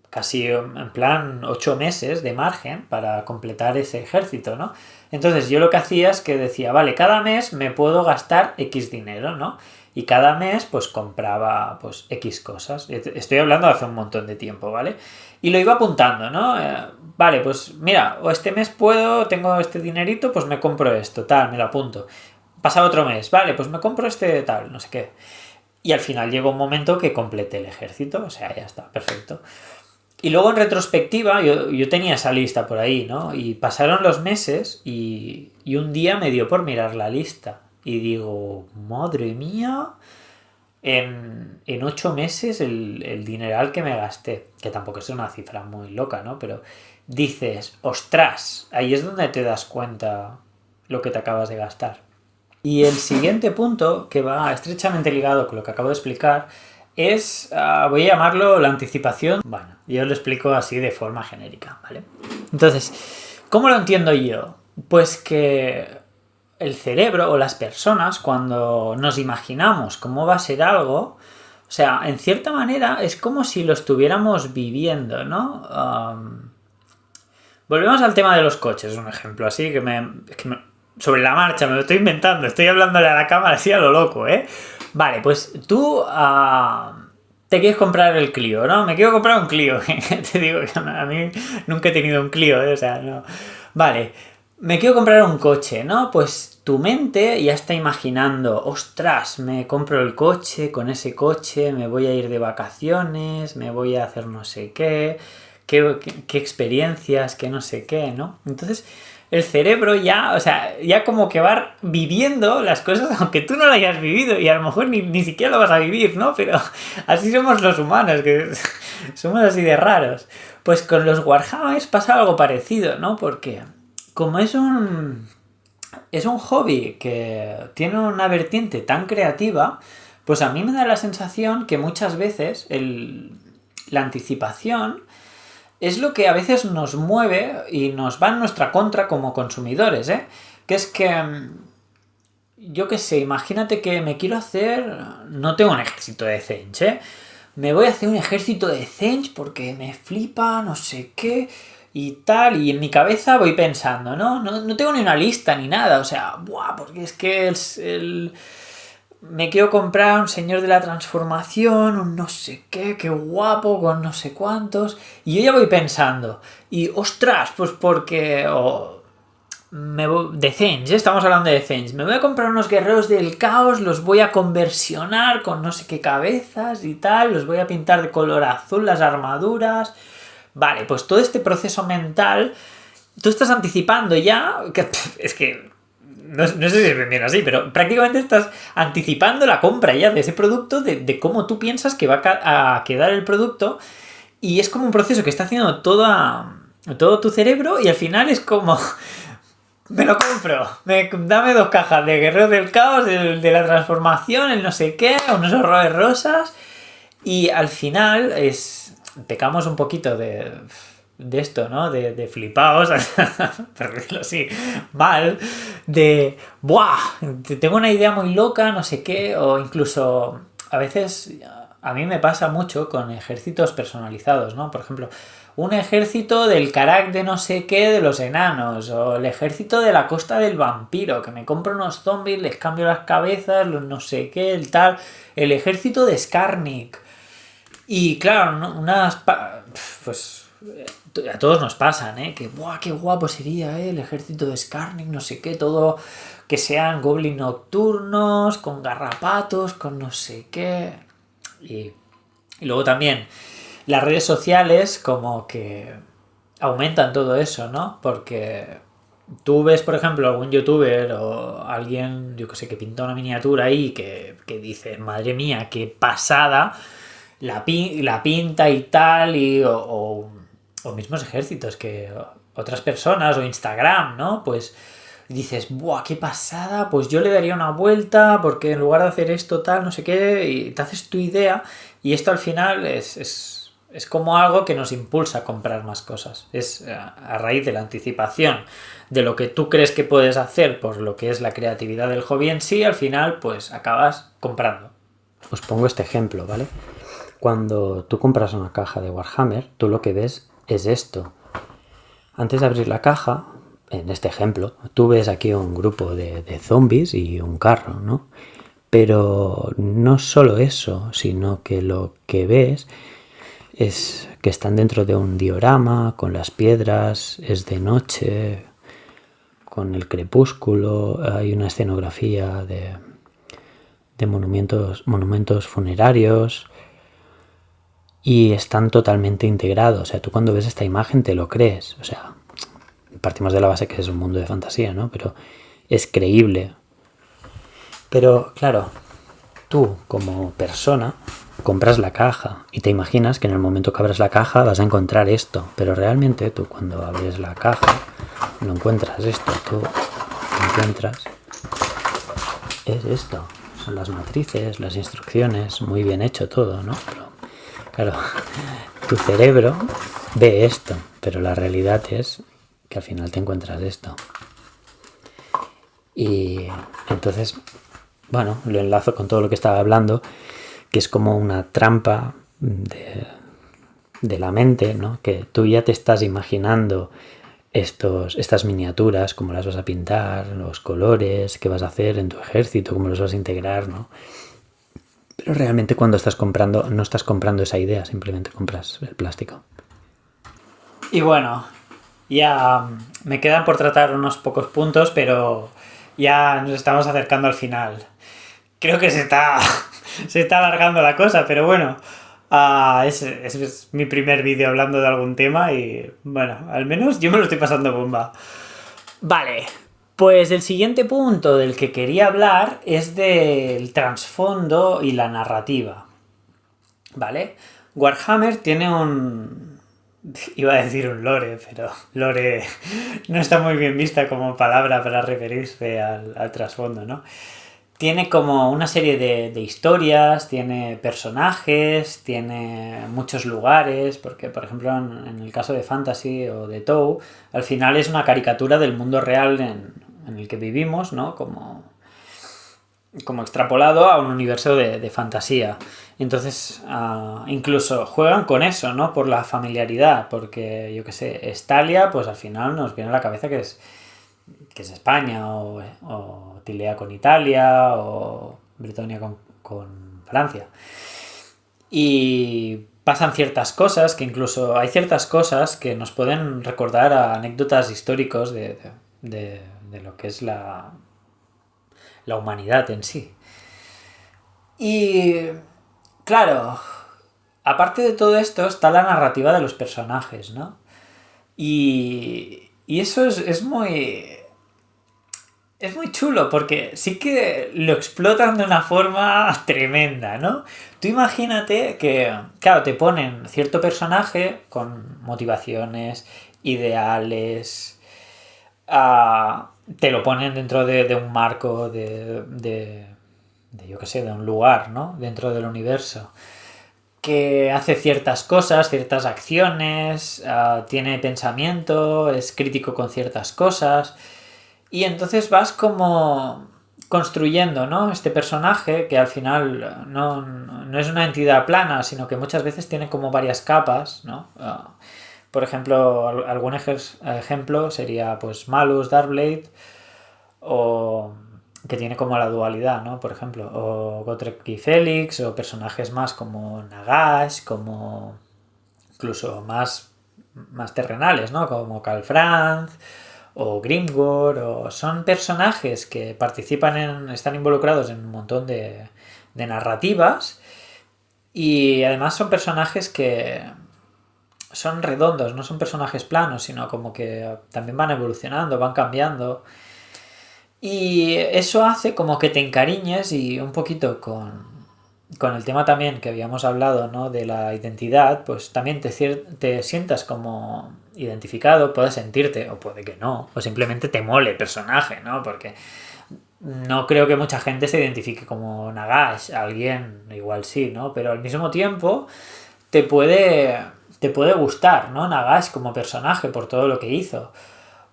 casi en plan 8 meses de margen para completar ese ejército, ¿no? Entonces yo lo que hacía es que decía, vale, cada mes me puedo gastar X dinero, ¿no? Y cada mes pues compraba pues X cosas. Estoy hablando de hace un montón de tiempo, ¿vale? Y lo iba apuntando, ¿no? Vale, pues mira, o este mes tengo este dinerito, pues me compro esto, tal, me lo apunto. Pasaba otro mes, vale, pues me compro este tal, no sé qué. Y al final llegó un momento que completé el ejército, o sea, ya está, perfecto. Y luego en retrospectiva, yo tenía esa lista por ahí, ¿no? Y pasaron los meses y un día me dio por mirar la lista. Y digo, madre mía, en 8 meses el dineral que me gasté. Que tampoco es una cifra muy loca, ¿no? Pero dices, ostras, ahí es donde te das cuenta lo que te acabas de gastar. Y el siguiente punto, que va estrechamente ligado con lo que acabo de explicar, es, voy a llamarlo la anticipación. Bueno, yo lo explico así de forma genérica, ¿vale? Entonces, ¿cómo lo entiendo yo? Pues que el cerebro o las personas, cuando nos imaginamos cómo va a ser algo, o sea, en cierta manera es como si lo estuviéramos viviendo, ¿no? Volvemos al tema de los coches, un ejemplo así sobre la marcha, me lo estoy inventando, estoy hablándole a la cámara así a lo loco, ¿eh? Vale, pues tú te quieres comprar el Clio, ¿no? Me quiero comprar un Clio. Te digo que a mí nunca he tenido un Clio, ¿eh? O sea, no. Vale, me quiero comprar un coche, ¿no? Pues tu mente ya está imaginando, ostras, me compro el coche, con ese coche me voy a ir de vacaciones, me voy a hacer no sé qué experiencias, qué no sé qué, ¿no? Entonces el cerebro ya, o sea, ya como que va viviendo las cosas aunque tú no lo hayas vivido y a lo mejor ni siquiera lo vas a vivir, ¿no? Pero así somos los humanos, que somos así de raros. Pues con los Warhammers pasa algo parecido, ¿no? Porque como es un hobby que tiene una vertiente tan creativa, pues a mí me da la sensación que muchas veces la anticipación es lo que a veces nos mueve y nos va en nuestra contra como consumidores, ¿eh? Que es que, yo qué sé, imagínate que me quiero hacer... No tengo un ejército de Zench, ¿eh? Me voy a hacer un ejército de Zench porque me flipa, no sé qué y tal, y en mi cabeza voy pensando, ¿no? No tengo ni una lista ni nada, o sea, ¡buah! Porque es que me quiero comprar un señor de la transformación, un no sé qué guapo, con no sé cuántos. Y yo ya voy pensando, y ostras, pues porque... de Zench, estamos hablando de Zench. Me voy a comprar unos guerreros del caos, los voy a conversionar con no sé qué cabezas y tal, los voy a pintar de color azul las armaduras. Vale, pues todo este proceso mental, tú estás anticipando ya, es que no sé si es bien así, pero prácticamente estás anticipando la compra ya de ese producto, de cómo tú piensas que va a quedar el producto, y es como un proceso que está haciendo todo tu cerebro, y al final es como... Me lo compro, dame 2 cajas de Guerrero del Caos, de la transformación, el no sé qué, unos horrores rosas, y al final pecamos un poquito de esto, ¿no? De flipaos, por decirlo así, mal, ¡buah! Tengo una idea muy loca, no sé qué, o incluso a veces a mí me pasa mucho con ejércitos personalizados, ¿no? Por ejemplo, un ejército del Karak de no sé qué de los enanos, o el ejército de la costa del vampiro, que me compro unos zombies, les cambio las cabezas, los no sé qué, el tal, el ejército de Skarnik. Y claro, pues a todos nos pasan, ¿eh? Que ¡buah, qué guapo sería, el ejército de Skarnik, no sé qué, todo, que sean goblins nocturnos, con garrapatos, con no sé qué. Y luego también las redes sociales como que aumentan todo eso, ¿no? Porque tú ves, por ejemplo, algún youtuber o alguien, yo que sé, que pinta una miniatura ahí que dice, madre mía, qué pasada, la pinta y tal, o mismos ejércitos que otras personas, o Instagram, ¿no? Pues dices, ¡buah, qué pasada! Pues yo le daría una vuelta porque en lugar de hacer esto tal, no sé qué, y te haces tu idea, y esto al final es Es como algo que nos impulsa a comprar más cosas. Es a raíz de la anticipación de lo que tú crees que puedes hacer por lo que es la creatividad del hobby en sí, al final pues acabas comprando. Os pongo este ejemplo, ¿vale? Cuando tú compras una caja de Warhammer, tú lo que ves es esto. Antes de abrir la caja, en este ejemplo, tú ves aquí un grupo de zombies y un carro, ¿no? Pero no solo eso, sino que lo que ves es que están dentro de un diorama, con las piedras, es de noche, con el crepúsculo, hay una escenografía de monumentos funerarios y están totalmente integrados. O sea, tú cuando ves esta imagen te lo crees. O sea, partimos de la base que es un mundo de fantasía, ¿no? Pero es creíble. Pero, claro, tú como persona compras la caja y te imaginas que en el momento que abras la caja vas a encontrar esto, pero realmente tú cuando abres la caja no encuentras esto, tú encuentras es esto, son las matrices, las instrucciones, muy bien hecho todo, ¿no? Pero, claro, tu cerebro ve esto, pero la realidad es que al final te encuentras esto. Y entonces, bueno, lo enlazo con todo lo que estaba hablando, que es como una trampa de la mente, ¿no? Que tú ya te estás imaginando estas miniaturas, cómo las vas a pintar, los colores, qué vas a hacer en tu ejército, cómo los vas a integrar, ¿no? Pero realmente cuando estás comprando, no estás comprando esa idea, simplemente compras el plástico. Y bueno, ya me quedan por tratar unos pocos puntos, pero ya nos estamos acercando al final. Creo que se está alargando la cosa, pero bueno, es mi primer vídeo hablando de algún tema y bueno, al menos yo me lo estoy pasando bomba. Vale, pues el siguiente punto del que quería hablar es del trasfondo y la narrativa. ¿Vale? Warhammer tiene un... Iba a decir un lore, pero lore no está muy bien vista como palabra para referirse al trasfondo, ¿no? Tiene como una serie de historias, tiene personajes, tiene muchos lugares, porque por ejemplo en el caso de Fantasy o de Tou, al final es una caricatura del mundo real en el que vivimos, ¿no? Como extrapolado a un universo de fantasía. Entonces, incluso juegan con eso, ¿no? Por la familiaridad, porque yo qué sé, Estalia, pues al final nos viene a la cabeza que es España, o Tilea con Italia, o Bretonia con Francia. Y pasan ciertas cosas, que incluso hay ciertas cosas que nos pueden recordar a anécdotas históricos de lo que es la humanidad en sí. Y claro, aparte de todo esto está la narrativa de los personajes, ¿no? Y eso es muy... Es muy chulo porque sí que lo explotan de una forma tremenda, ¿no? Tú imagínate que, claro, te ponen cierto personaje con motivaciones, ideales, te lo ponen dentro de un marco yo qué sé, de un lugar, ¿no? Dentro del universo. Que hace ciertas cosas, ciertas acciones, tiene pensamiento, es crítico con ciertas cosas. Y entonces vas como construyendo, ¿no? Este personaje que al final no es una entidad plana, sino que muchas veces tiene como varias capas, ¿no? Por ejemplo, algún ejemplo sería pues Malus, Darkblade, o que tiene como la dualidad, ¿no? Por ejemplo, o Gotrek y Félix, o personajes más como Nagash, como incluso más terrenales, ¿no? Como Calfranz o Grimgor, o son personajes que están involucrados en un montón de narrativas y además son personajes que son redondos, no son personajes planos, sino como que también van evolucionando, van cambiando. Y eso hace como que te encariñes y un poquito con el tema también que habíamos hablado, ¿no? De la identidad, pues también te sientas como identificado, puedes sentirte, o puede que no, o simplemente te mole el personaje, ¿no? Porque no creo que mucha gente se identifique como Nagash, alguien igual sí, ¿no? Pero al mismo tiempo te puede, te puede gustar, ¿no? Nagash como personaje por todo lo que hizo.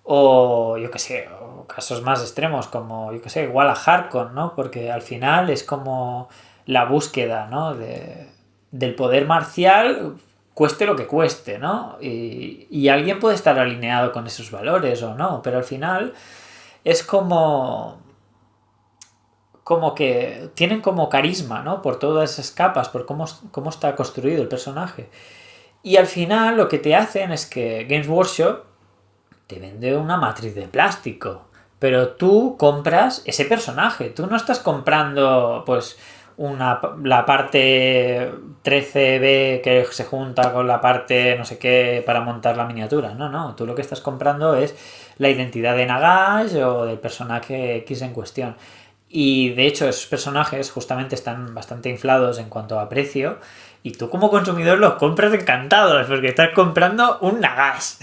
O yo qué sé, o casos más extremos como, yo qué sé, igual a Harkon, ¿no? Porque al final es como la búsqueda, ¿no? Del poder marcial, cueste lo que cueste, ¿no? Y alguien puede estar alineado con esos valores o no, pero al final es como que tienen como carisma, ¿no? Por todas esas capas, por cómo está construido el personaje. Y al final lo que te hacen es que Games Workshop te vende una matriz de plástico, pero tú compras ese personaje, tú no estás comprando pues la parte 13B que se junta con la parte no sé qué para montar la miniatura, no, tú lo que estás comprando es la identidad de Nagash o del personaje X en cuestión. Y de hecho esos personajes justamente están bastante inflados en cuanto a precio y tú como consumidor los compras encantados porque estás comprando un Nagash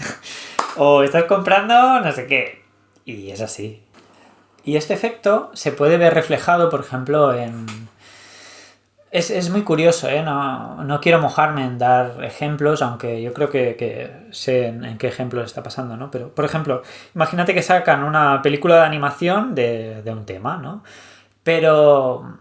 o estás comprando no sé qué. Y es así. Y este efecto se puede ver reflejado, por ejemplo, en... Es muy curioso, ¿eh? No quiero mojarme en dar ejemplos, aunque yo creo que sé en qué ejemplos está pasando, ¿no? Pero, por ejemplo, imagínate que sacan una película de animación de un tema, ¿no? Pero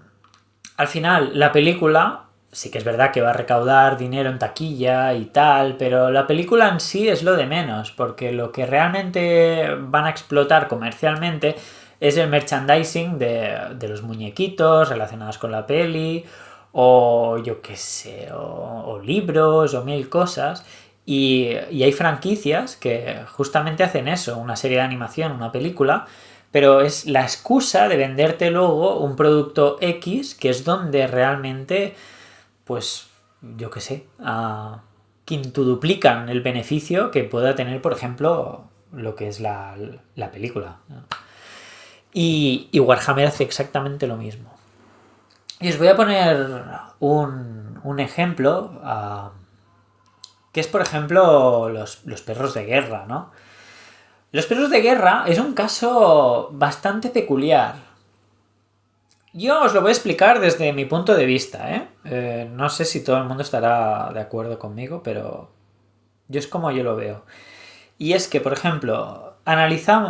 al final la película sí que es verdad que va a recaudar dinero en taquilla y tal, pero la película en sí es lo de menos, porque lo que realmente van a explotar comercialmente es el merchandising de los muñequitos relacionados con la peli, o yo qué sé, o libros, o mil cosas. Y hay franquicias que justamente hacen eso, una serie de animación, una película, pero es la excusa de venderte luego un producto X, que es donde realmente, pues, yo qué sé, quintuduplican el beneficio que pueda tener, por ejemplo, lo que es la película. Y Warhammer hace exactamente lo mismo. Y os voy a poner un ejemplo, que es, por ejemplo, los perros de guerra, ¿no? Los perros de guerra es un caso bastante peculiar. Yo os lo voy a explicar desde mi punto de vista, ¿eh? No sé si todo el mundo estará de acuerdo conmigo, pero yo es como yo lo veo. Y es que, por ejemplo,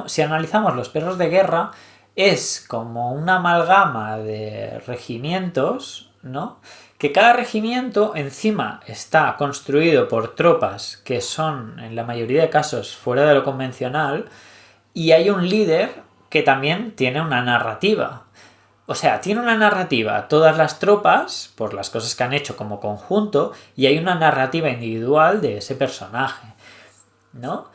si analizamos los perros de guerra, es como una amalgama de regimientos, ¿no? Que cada regimiento encima está construido por tropas que son, en la mayoría de casos, fuera de lo convencional, y hay un líder que también tiene una narrativa. O sea, tiene una narrativa todas las tropas por las cosas que han hecho como conjunto y hay una narrativa individual de ese personaje, ¿no?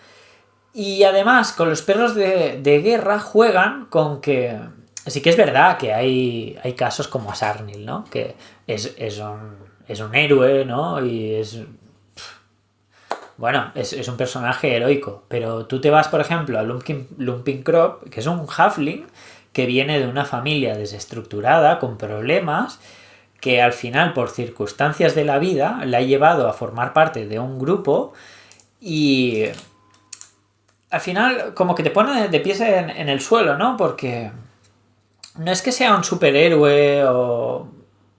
Y además con los perros de guerra juegan con que... Sí que es verdad que hay casos como Asarnil, ¿no? Que es un héroe, ¿no? Y es... Bueno, es un personaje heroico. Pero tú te vas, por ejemplo, a Lumping Crop, que es un halfling que viene de una familia desestructurada, con problemas, que al final, por circunstancias de la vida, le ha llevado a formar parte de un grupo y al final como que te pone de pies en el suelo, ¿no? Porque no es que sea un superhéroe o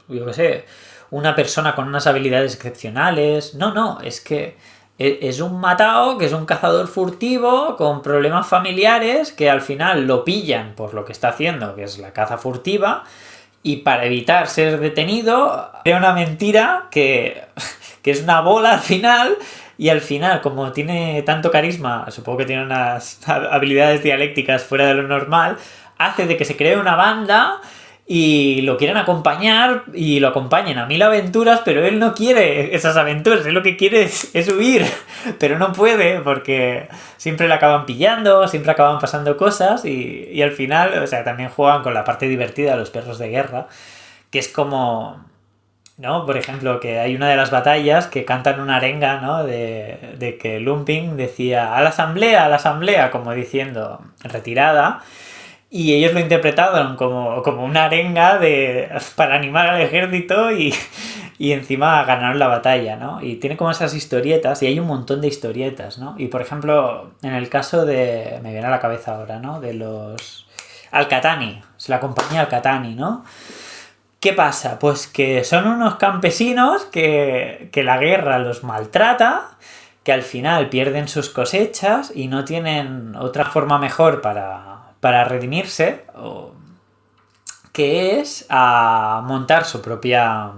yo qué sé, una persona con unas habilidades excepcionales, no, es que es un matao que es un cazador furtivo con problemas familiares que al final lo pillan por lo que está haciendo, que es la caza furtiva, y para evitar ser detenido, crea una mentira que es una bola al final, y al final, como tiene tanto carisma, supongo que tiene unas habilidades dialécticas fuera de lo normal, hace de que se cree una banda y lo quieren acompañar y lo acompañen a mil aventuras, pero él no quiere esas aventuras, él lo que quiere es huir, pero no puede porque siempre le acaban pillando, siempre acaban pasando cosas y al final, o sea, también juegan con la parte divertida de los perros de guerra, que es como... ¿no? Por ejemplo, que hay una de las batallas que cantan una arenga, ¿no? De que Lumping decía a la asamblea, como diciendo retirada, y ellos lo interpretaron como una arenga para animar al ejército y encima ganaron la batalla, ¿no? Y tiene como esas historietas, y hay un montón de historietas, ¿no? Y por ejemplo, en el caso de... me viene a la cabeza ahora, ¿no? De los... Al-Qatani, es la compañía Al-Qatani, ¿no? ¿Qué pasa? Pues que son unos campesinos que la guerra los maltrata, que al final pierden sus cosechas y no tienen otra forma mejor para redimirse, que es a montar su propia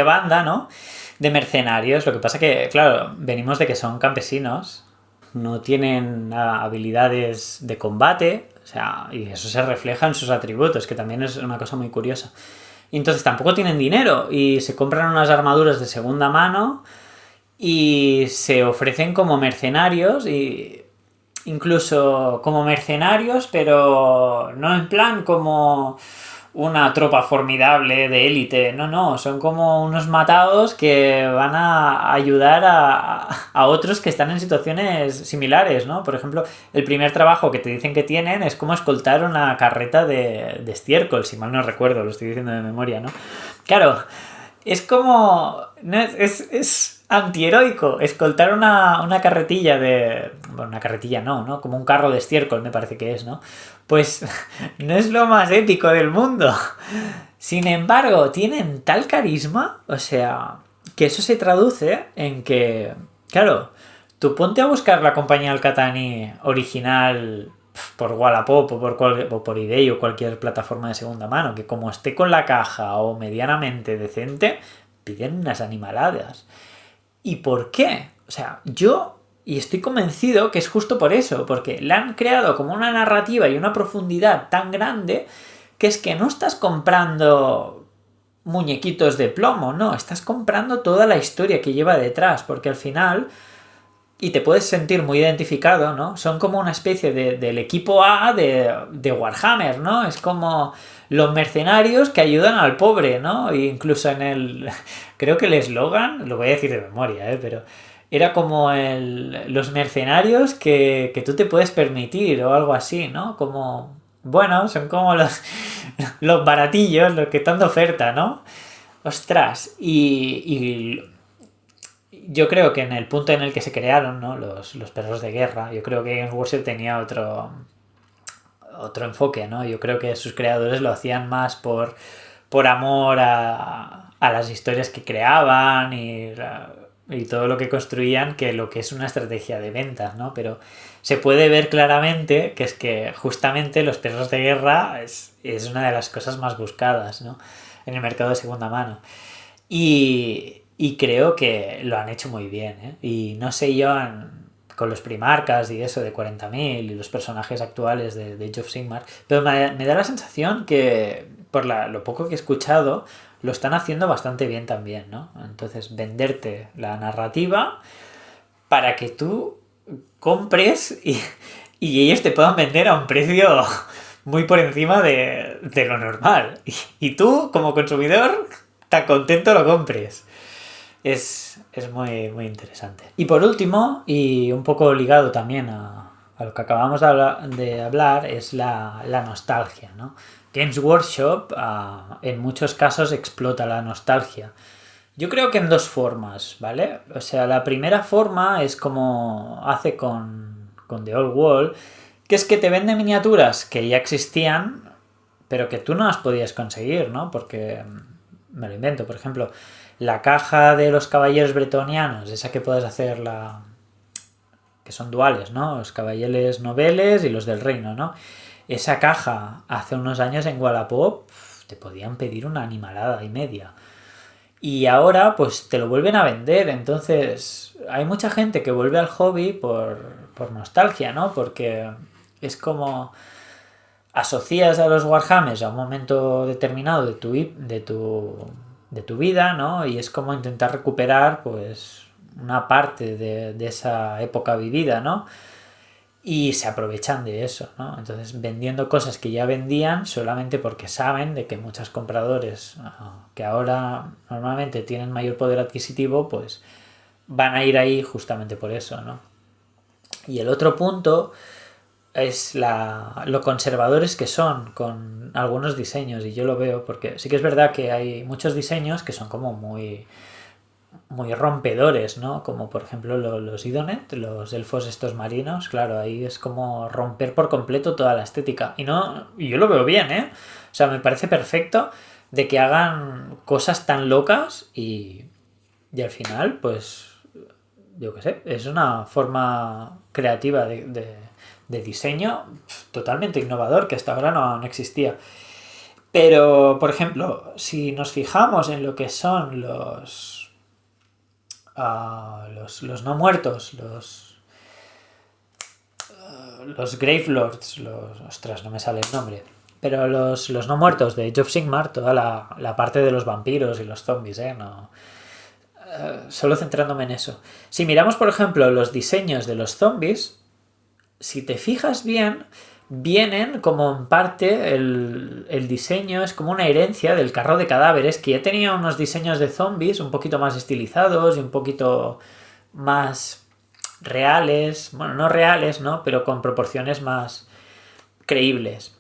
banda, ¿no? De mercenarios. Lo que pasa que, claro, venimos de que son campesinos, no tienen habilidades de combate, o sea, y eso se refleja en sus atributos, que también es una cosa muy curiosa. Y entonces tampoco tienen dinero y se compran unas armaduras de segunda mano y se ofrecen como mercenarios, y incluso como mercenarios, pero no en plan como una tropa formidable de élite, no, son como unos matados que van a ayudar a otros que están en situaciones similares, ¿no? Por ejemplo, el primer trabajo que te dicen que tienen es como escoltar una carreta de estiércol, si mal no recuerdo, lo estoy diciendo de memoria, ¿no? Claro, es como... No, es antiheroico escoltar una carretilla de... Bueno, una carretilla no, como un carro de estiércol me parece que es, ¿no? Pues no es lo más épico del mundo. Sin embargo, tienen tal carisma, o sea, que eso se traduce en que, claro, tú ponte a buscar la compañía Alcatani original por Wallapop o por eBay o cualquier plataforma de segunda mano, que como esté con la caja o medianamente decente, piden unas animaladas. ¿Y por qué? O sea, y estoy convencido que es justo por eso, porque le han creado como una narrativa y una profundidad tan grande que es que no estás comprando muñequitos de plomo, no, estás comprando toda la historia que lleva detrás, porque al final, y te puedes sentir muy identificado, ¿no? Son como una especie del equipo A de Warhammer, ¿no? Es como los mercenarios que ayudan al pobre, ¿no? E incluso creo que el eslogan, lo voy a decir de memoria, pero era como los mercenarios que tú te puedes permitir o algo así, ¿no? Como, bueno, son como los baratillos, los que están de oferta, ¿no? Ostras, y yo creo que en el punto en el que se crearon, ¿no? los perros de guerra, yo creo que Games Workshop tenía otro enfoque, ¿no? Yo creo que sus creadores lo hacían más por amor a las historias que creaban y todo lo que construían, que lo que es una estrategia de ventas, ¿no? Pero se puede ver claramente que es que justamente los perros de guerra es una de las cosas más buscadas, ¿no? En el mercado de segunda mano. Y creo que lo han hecho muy bien, ¿eh? Y no sé yo, con los primarcas y eso de 40.000 y los personajes actuales de Age of Sigmar, pero me da la sensación que, por lo poco que he escuchado, lo están haciendo bastante bien también, ¿no? Entonces, venderte la narrativa para que tú compres y ellos te puedan vender a un precio muy por encima de lo normal. Y tú, como consumidor, tan contento lo compres. Es muy, muy interesante. Y por último, y un poco ligado también a lo que acabamos de hablar, es la nostalgia, ¿no? Games Workshop en muchos casos explota la nostalgia. Yo creo que en dos formas, ¿vale? O sea, la primera forma es como hace con The Old World, que es que te vende miniaturas que ya existían, pero que tú no las podías conseguir, ¿no? Porque me lo invento, por ejemplo, la caja de los caballeros bretonianos, esa que puedes hacer que son duales, ¿no? Los caballeros nobles y los del reino, ¿no? Esa caja, hace unos años en Wallapop, te podían pedir una animalada y media. Y ahora, pues te lo vuelven a vender. Entonces, hay mucha gente que vuelve al hobby por nostalgia, ¿no? Porque es como asocias a los Warhammers a un momento determinado de tu vida, ¿no? Y es como intentar recuperar, pues, una parte de esa época vivida, ¿no? Y se aprovechan de eso, ¿no? Entonces, vendiendo cosas que ya vendían solamente porque saben de que muchos compradores que ahora normalmente tienen mayor poder adquisitivo, pues van a ir ahí justamente por eso, ¿no? Y el otro punto es lo conservadores que son con algunos diseños, y yo lo veo porque sí que es verdad que hay muchos diseños que son como muy muy rompedores, ¿no? Como por ejemplo los Idonet, los elfos estos marinos, claro, ahí es como romper por completo toda la estética. Y yo lo veo bien, ¿eh? O sea, me parece perfecto de que hagan cosas tan locas y al final, pues, yo qué sé, es una forma creativa de diseño totalmente innovador que hasta ahora no existía. Pero, por ejemplo, si nos fijamos en lo que son los no muertos, los Grave Lords, ostras, no me sale el nombre, pero los no muertos de Age of Sigmar, toda la parte de los vampiros y los zombies, no, solo centrándome en eso. Si miramos, por ejemplo, los diseños de los zombies, si te fijas bien, vienen como en parte el diseño es como una herencia del carro de cadáveres, que ya tenía unos diseños de zombies un poquito más estilizados y un poquito más reales, bueno, no reales, ¿no? Pero con proporciones más creíbles.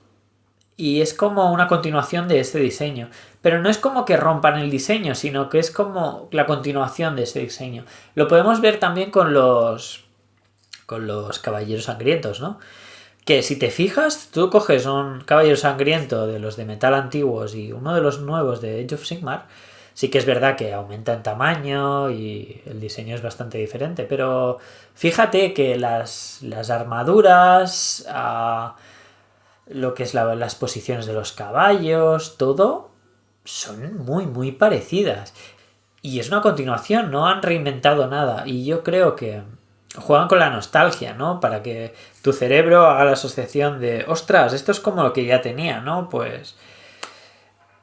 Y es como una continuación de este diseño. Pero no es como que rompan el diseño, sino que es como la continuación de ese diseño. Lo podemos ver también con los caballeros sangrientos, ¿no? Que si te fijas, tú coges un caballero sangriento de los de metal antiguos y uno de los nuevos de Age of Sigmar, sí que es verdad que aumenta en tamaño y el diseño es bastante diferente, pero fíjate que las armaduras, lo que es las posiciones de los caballos, todo son muy parecidas. Y es una continuación, no han reinventado nada. Y yo creo que juegan con la nostalgia, ¿no? Para que tu cerebro haga la asociación de, ostras, esto es como lo que ya tenía, ¿no? Pues...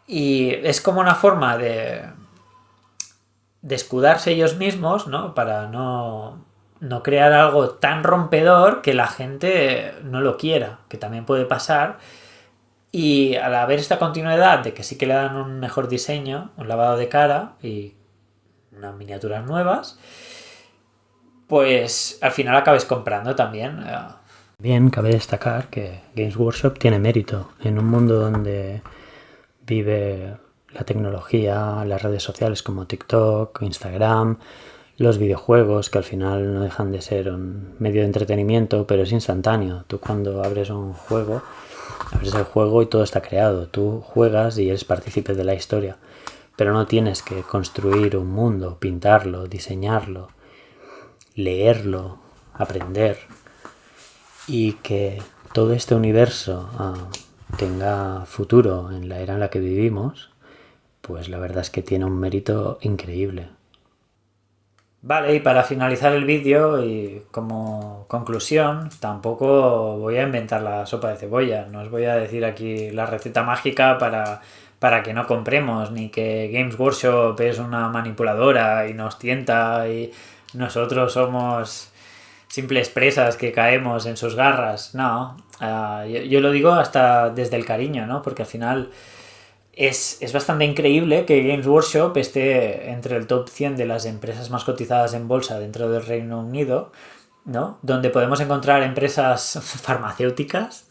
Y es como una forma de escudarse ellos mismos, ¿no? Para no crear algo tan rompedor que la gente no lo quiera, que también puede pasar. Y al haber esta continuidad de que sí que le dan un mejor diseño, un lavado de cara y unas miniaturas nuevas, pues al final acabes comprando también. Bien, cabe destacar que Games Workshop tiene mérito en un mundo donde vive la tecnología, las redes sociales como TikTok, Instagram, los videojuegos, que al final no dejan de ser un medio de entretenimiento, pero es instantáneo. Tú cuando abres un juego, abres el juego y todo está creado. Tú juegas y eres partícipe de la historia, pero no tienes que construir un mundo, pintarlo, diseñarlo, leerlo, aprender. Y que todo este universo tenga futuro en la era en la que vivimos, pues la verdad es que tiene un mérito increíble. Vale, y para finalizar el vídeo y como conclusión, tampoco voy a inventar la sopa de cebolla. No os voy a decir aquí la receta mágica para que no compremos, ni que Games Workshop es una manipuladora y nos tienta y nosotros somos simples presas que caemos en sus garras. No, yo lo digo hasta desde el cariño, ¿no? Porque al final es bastante increíble que Games Workshop esté entre el top 100 de las empresas más cotizadas en bolsa dentro del Reino Unido, ¿no? Donde podemos encontrar empresas farmacéuticas,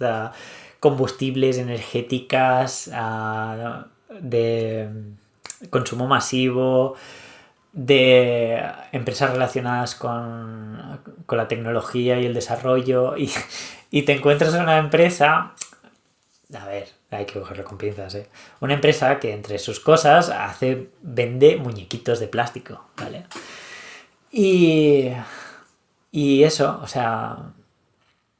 combustibles, energéticas, de consumo masivo, de empresas relacionadas con la tecnología y el desarrollo, y te encuentras en una empresa, a ver, hay que cogerlo con pinzas, una empresa que entre sus cosas vende muñequitos de plástico, ¿vale? Y eso, o sea,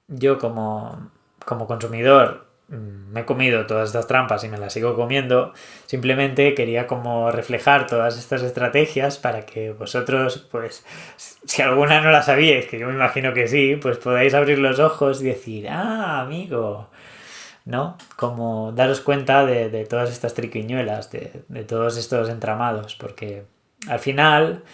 yo como consumidor me he comido todas estas trampas y me las sigo comiendo. Simplemente quería como reflejar todas estas estrategias para que vosotros, pues, si alguna no la sabíais, que yo me imagino que sí, pues podáis abrir los ojos y decir, amigo, ¿no? Como daros cuenta de todas estas triquiñuelas, de todos estos entramados, porque al final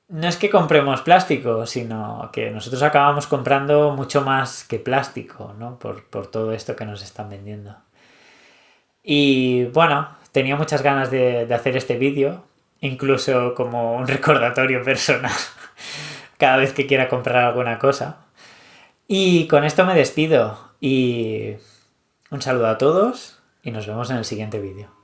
no es que compremos plástico, sino que nosotros acabamos comprando mucho más que plástico, ¿no? Por todo esto que nos están vendiendo. Y bueno, tenía muchas ganas de hacer este vídeo, incluso como un recordatorio personal, cada vez que quiera comprar alguna cosa. Y con esto me despido y un saludo a todos y nos vemos en el siguiente vídeo.